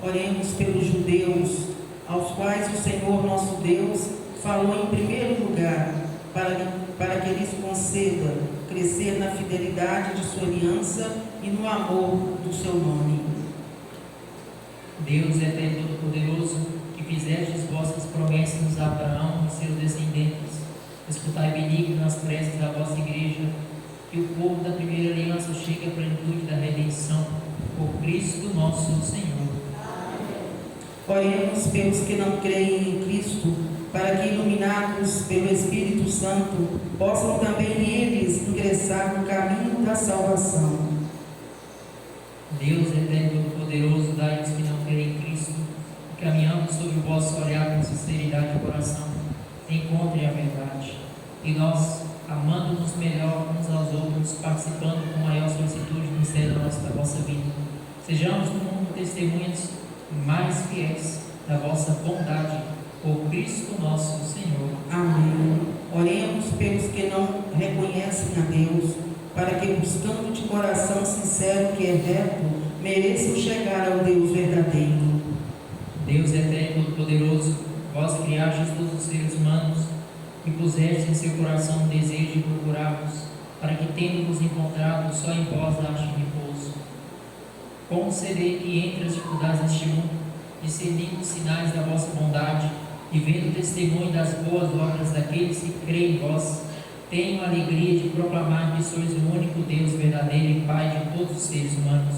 Oremos pelos judeus, aos quais o Senhor nosso Deus falou em primeiro lugar, para que lhes conceda crescer na fidelidade de sua aliança e no amor do seu nome. Deus eterno e todo-poderoso, que fizestes vossas promessas a Abraão e seus descendentes, escutai benigno nas preces da vossa igreja, que o povo da primeira aliança chegue à plenitude da redenção, por Cristo nosso Senhor. Oremos pelos que não creem em Cristo, para que, iluminados pelo Espírito Santo, possam também eles ingressar no caminho da salvação. Deus eterno e poderoso, dai-nos que não creem em Cristo, e caminhando sob o vosso olhar com sinceridade de coração, encontrem a verdade. E nós, amando-nos melhor uns aos outros, participando com maior solicitude do mistério da vossa vida, sejamos no mundo testemunhas mais fiéis da vossa bondade, por Cristo nosso Senhor. Amém. Oremos pelos que não reconhecem a Deus, para que, buscando de coração sincero que é reto, mereçam chegar ao Deus verdadeiro. Deus eterno e poderoso, vós criastes todos os seres humanos e pusestes em seu coração o desejo de procurá-vos, para que, tendo-vos encontrado, só em vós achem repouso. Concedei que, entre as dificuldades deste mundo, discernindo os sinais da vossa bondade e vendo o testemunho das boas obras daqueles que creem em vós, tenho a alegria de proclamar que sois o único Deus verdadeiro e Pai de todos os seres humanos,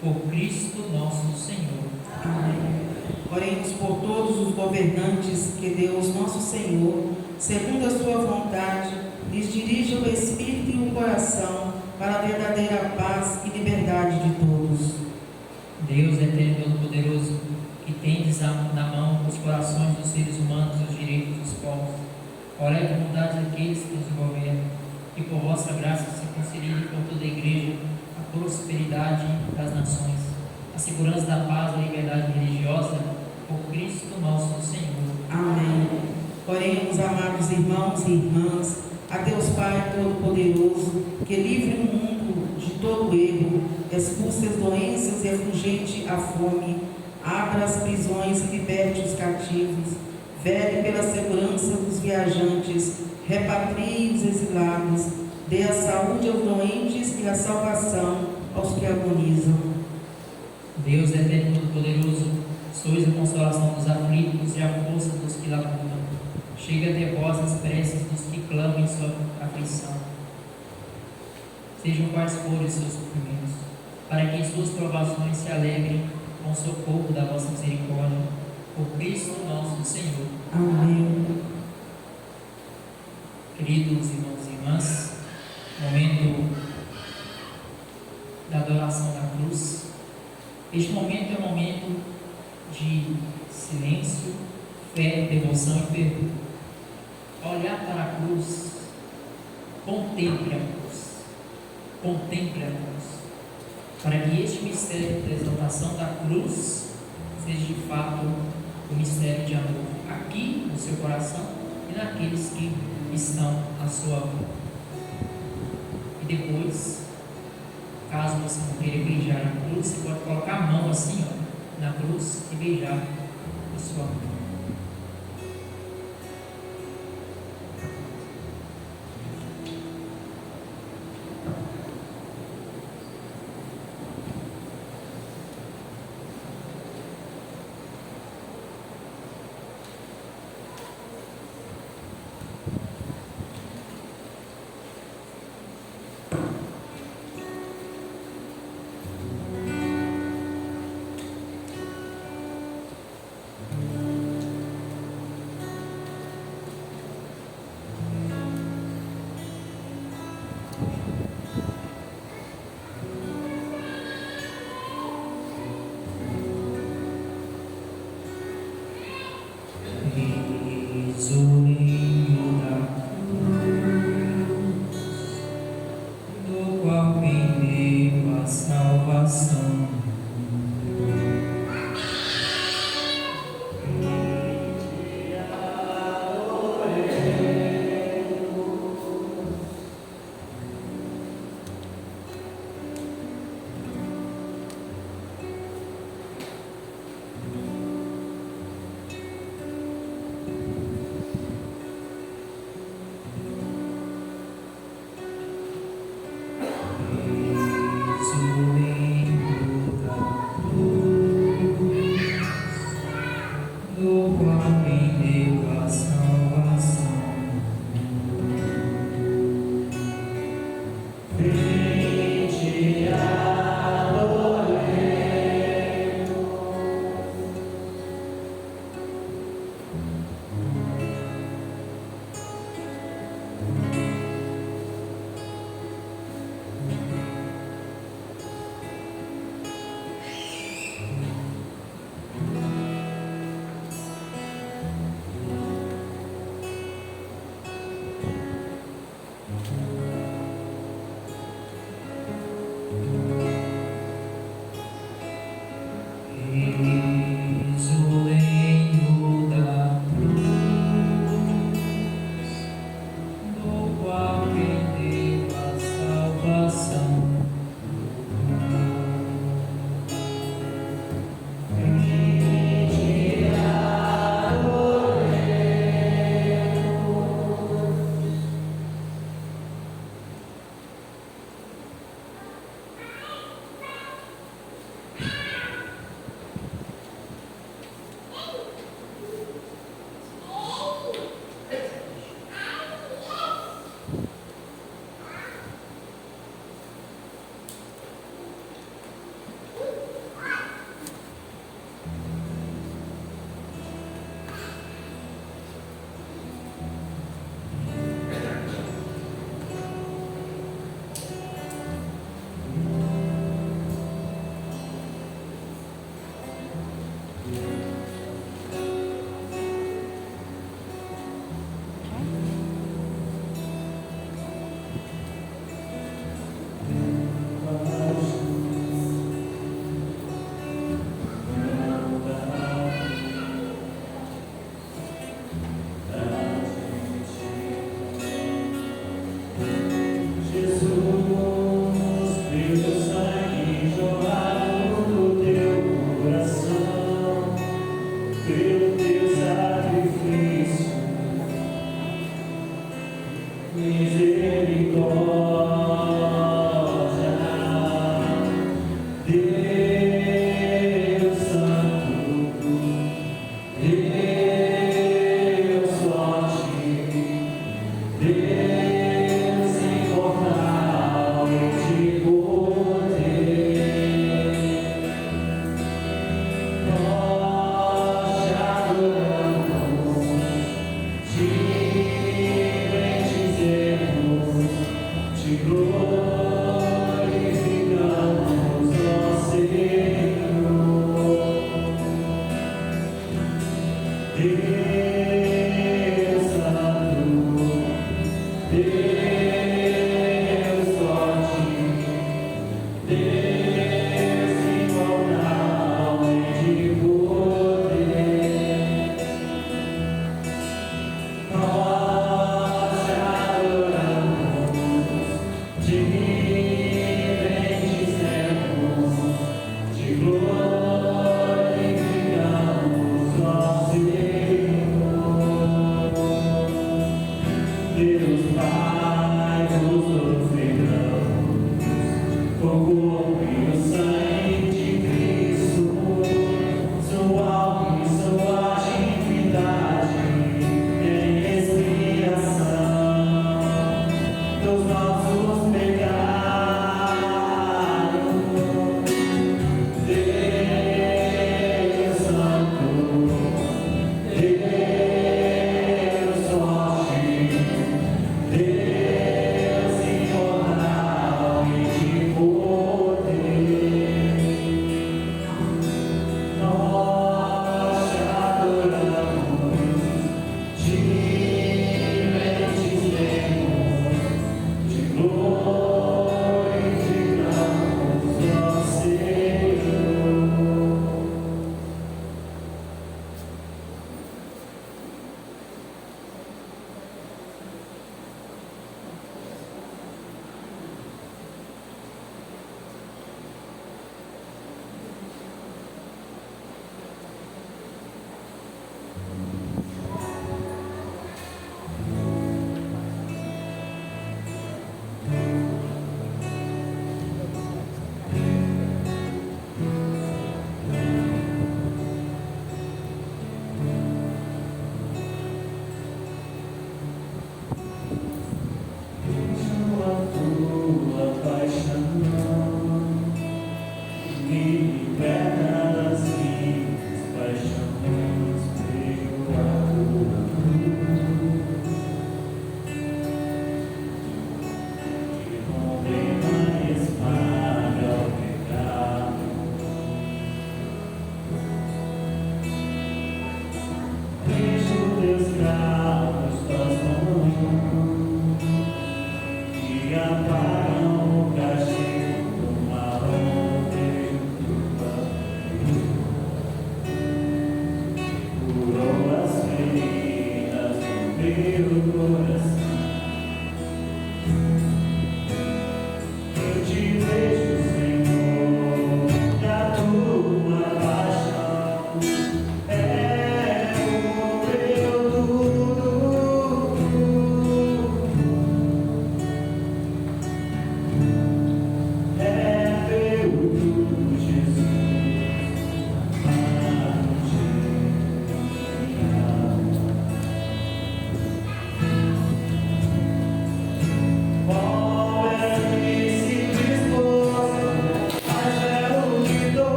por Cristo nosso Senhor. Amém. Oremos por todos os governantes, que Deus nosso Senhor segundo a sua vontade, lhes dirija o espírito e o coração para a verdadeira paz e liberdade de todos. Deus eterno e todo-poderoso, que tendes na mão os corações dos seres humanos e os direitos dos povos, olhai a vontade daqueles que nos governam, e por vossa graça se concedei por toda a Igreja a prosperidade das nações, a segurança da paz e a liberdade religiosa, por Cristo nosso Senhor. Amém. Oremos, amados irmãos e irmãs, a Deus Pai Todo-Poderoso, que livre o mundo de todo erro, expulse as doenças e afugente a fome, abra as prisões e liberte os cativos, vele pela segurança dos viajantes, repatrie os exilados, dê a saúde aos doentes e a salvação aos que agonizam. Deus eterno e todo-poderoso, sois a consolação dos aflitos e a força dos que labutam. Chega até vós as preces dos que clamam em sua aflição. Sejam quais forem os seus sofrimentos, para que em suas provações se alegrem com o socorro da vossa misericórdia. Por Cristo nosso Senhor. Amém. Queridos irmãos e irmãs, momento da adoração da cruz. Este momento é um momento de silêncio, fé, devoção e pergunta. Olhar para a cruz, contemple a cruz, contemple a cruz, para que este mistério da exaltação da cruz seja de fato o mistério de amor aqui no seu coração e naqueles que estão à sua volta. E depois, caso você não queira beijar a cruz, você pode colocar a mão assim, ó, na cruz e beijar a sua mão.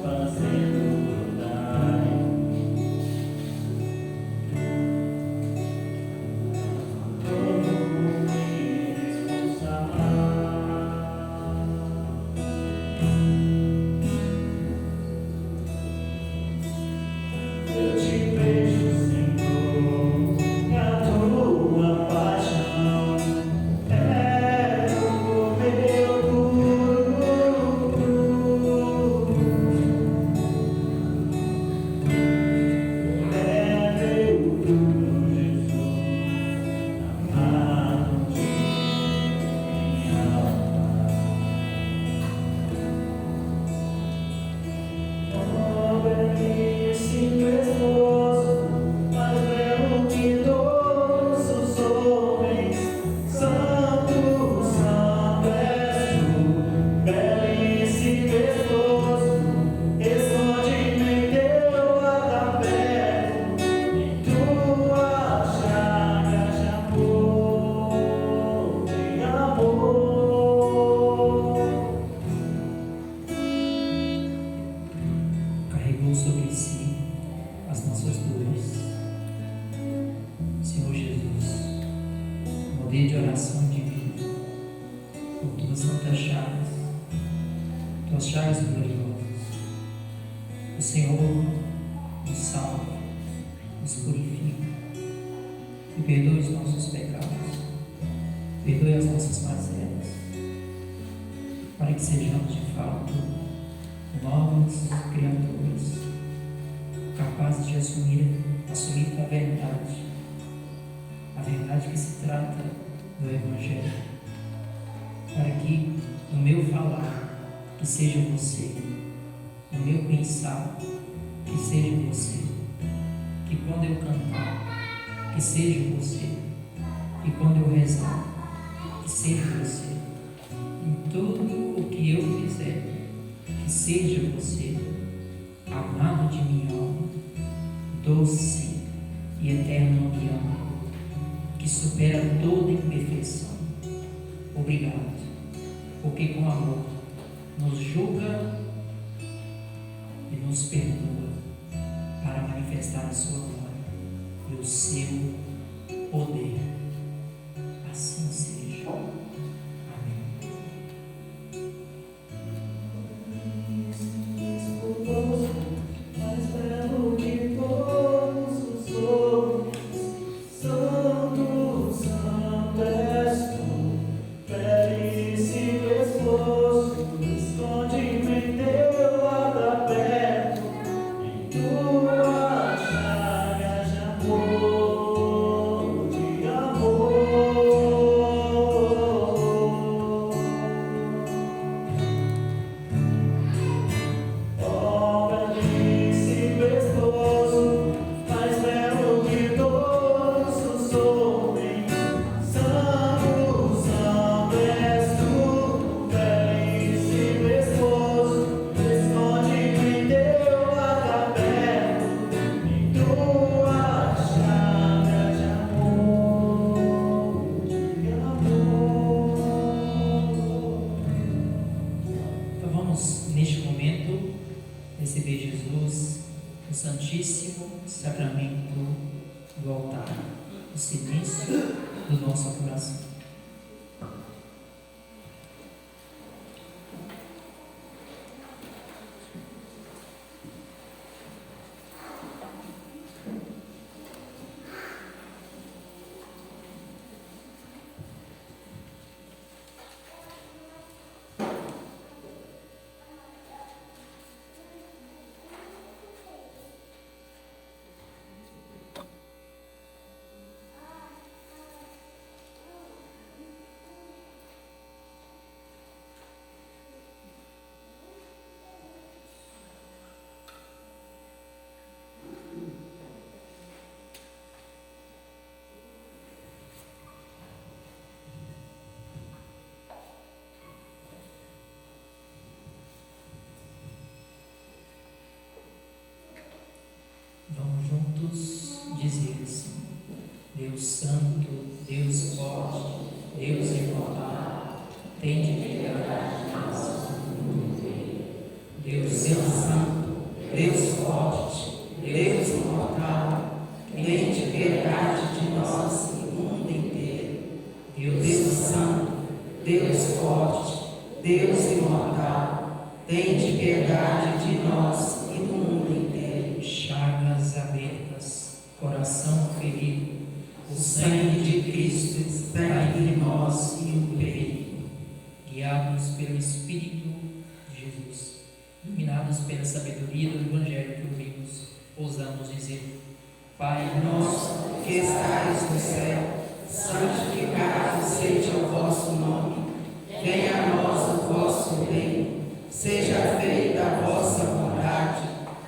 Fazendo sobre si as nossas dores. Senhor Jesus, poder de oração divina, por tuas santas chagas, tuas chagas gloriosas. O Senhor nos salva, nos purifica e perdoe os nossos pecados, perdoe as nossas mazelas, para que sejamos de fato novas criaturas, capazes de assumir com a verdade que se trata do Evangelho, para que no meu falar, que seja você, no meu pensar, que seja você, que quando eu cantar, que seja você, que quando eu rezar, que seja você, em tudo o que eu fizer, que seja você, amado de minha alma, doce e eterno que ama, que supera toda imperfeição. Obrigado, porque com amor nos julga e nos perdoa para manifestar a sua glória e o seu poder. Assim seja. Amém. Mais belo que todos os outros, santo, santo és tu, belíssimo esposo, esconde-me em teu lado aberto, em tua chaga de amor, de amor. Ó belíssimo esposo, mais belo que todos os homens, santo, santo és tu, belíssimo esposo, esconde-me em teu lado aberto, em tua chaga de amor, de amor. Então vamos, neste momento, receber Jesus no Santíssimo Sacramento do altar, o silêncio do nosso coração. Vamos juntos dizer assim: Deus Santo, Deus Forte, Deus Imortal, tende piedade de nós no mundo inteiro. Deus Santo, Deus Forte, Deus Imortal, tende piedade de nós no mundo inteiro. Deus Santo, Deus Forte, Deus Imortal, tende piedade de nós e do mundo inteiro. Chagas abertas, coração ferido, o sangue de Cristo está entre nós e o perigo. Guiados pelo Espírito de Jesus, iluminados pela sabedoria do Evangelho que ouvimos, ousamos dizer: Pai nosso que estais no céu, santificado seja o vosso nome. Venha a nós o vosso reino. Seja feita a vossa vontade,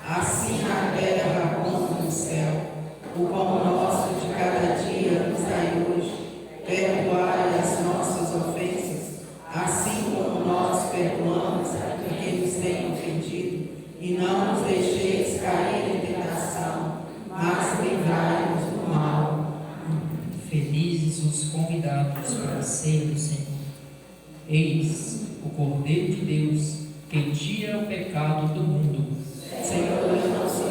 assim na terra como no céu. O pão nosso de cada dia nos dai hoje. Perdoai as nossas ofensas, assim como nós perdoamos a quem nos tem ofendido. E não nos deixeis cair em tentação, mas livrai-nos do mal. Felizes os convidados para a ceia do Senhor. Eis o Cordeiro de Deus, que tira o pecado do mundo. Senhor, eu não sou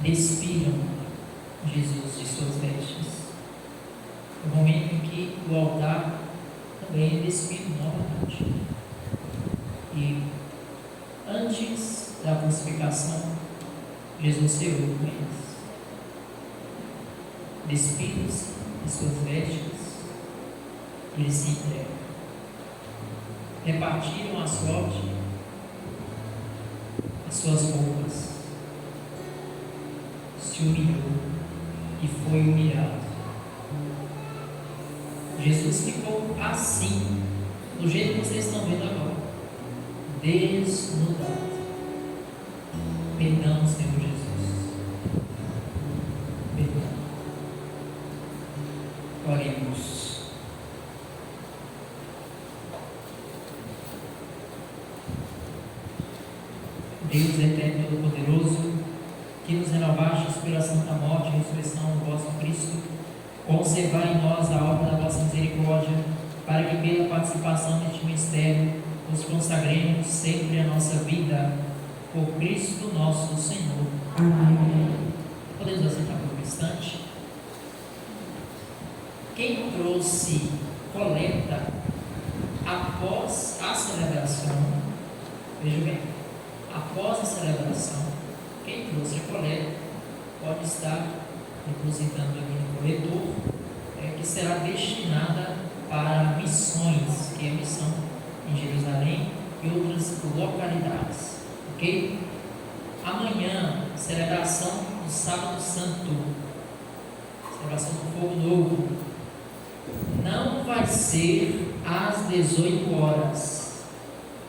despiram Jesus de suas vestes. No momento em que o altar também é despido novamente. E antes da crucificação, Jesus ceou com eles. Despidos de suas vestes, eles se entregam. Repartiram a sorte, as suas roupas. Se humilhou e foi humilhado. Jesus ficou assim, do jeito que vocês estão vendo agora, desnudado. Perdão, Senhor Jesus. Perdão. Oremos. Deus eterno e todo-poderoso, que nos renovastes pela santa morte e ressurreição do vosso Cristo, conservai em nós a obra da vossa misericórdia, para que pela participação neste mistério nos consagremos sempre a nossa vida, por Cristo nosso Senhor. Amém. Podemos assentar por um instante? Quem trouxe coleta após a celebração. Veja bem, após a celebração, quem trouxe a coleta pode estar depositando aqui no coletor, que será destinada para missões, que é a missão em Jerusalém e outras localidades, ok? Amanhã, celebração do Sábado Santo, celebração do Fogo Novo, não vai ser às 18 horas,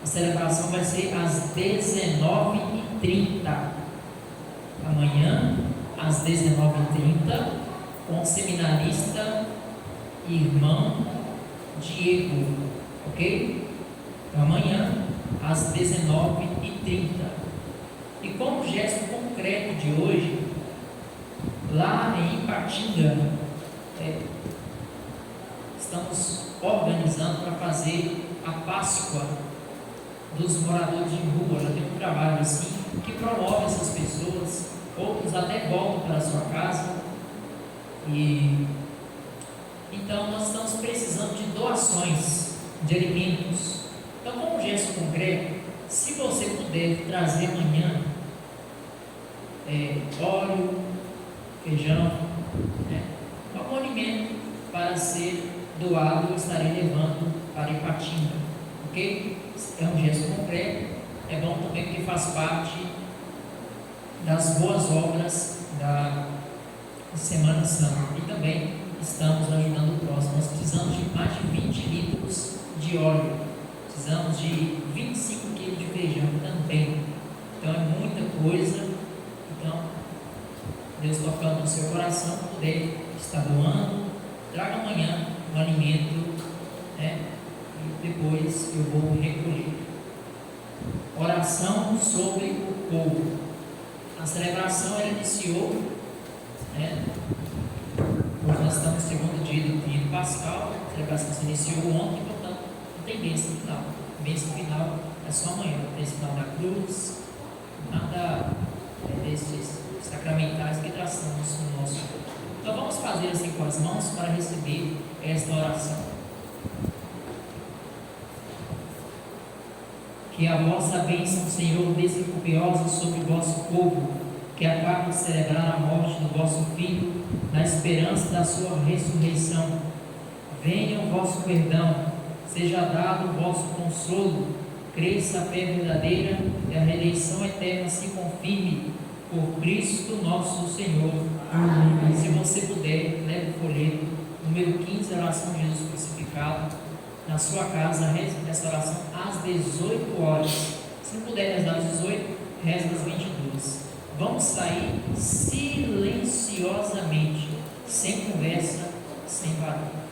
a celebração vai ser às 19h30, amanhã às 19h30, com o seminarista irmão Diego, ok? Amanhã às 19h30. E como gesto concreto de hoje, lá em Ipatinga, estamos organizando para fazer a Páscoa dos moradores de rua. Já tem um trabalho assim que promove essas pessoas, outros até voltam para a sua casa. E então nós estamos precisando de doações de alimentos. Então, como gesto concreto, se você puder trazer amanhã óleo, feijão, algum alimento para ser doado, eu estarei levando para Ipatinga, ok? É um gesto concreto, é bom também porque faz parte das boas obras da Semana Santa. E também estamos ajudando o próximo. Nós precisamos de mais de 20 litros de óleo, precisamos de 25 quilos de feijão também. Então é muita coisa. Então, Deus tocando no seu coração, puder estar doando, traga amanhã um alimento, e depois eu vou recolher. Oração sobre o povo. A celebração ela iniciou, hoje nós estamos no segundo dia do Tríduo Pascal. A celebração se iniciou ontem, portanto não tem bênção final. A bênção final é só amanhã. Não tem sinal da cruz, nada desses sacramentais que traçamos no nosso corpo. Então vamos fazer assim com as mãos para receber esta oração. Que a vossa bênção, Senhor, desça copiosa sobre o vosso povo, que acaba de celebrar a morte do vosso Filho, na esperança da sua ressurreição. Venha o vosso perdão, seja dado o vosso consolo, cresça a fé verdadeira e a redenção eterna se confirme por Cristo nosso Senhor. Amém. Se você puder, leve o folheto, número 15, oração de Jesus crucificado, na sua casa, reze essa oração às 18 horas. Se não puder rezar às 18, reze às 22. Vamos sair silenciosamente, sem conversa, sem barulho.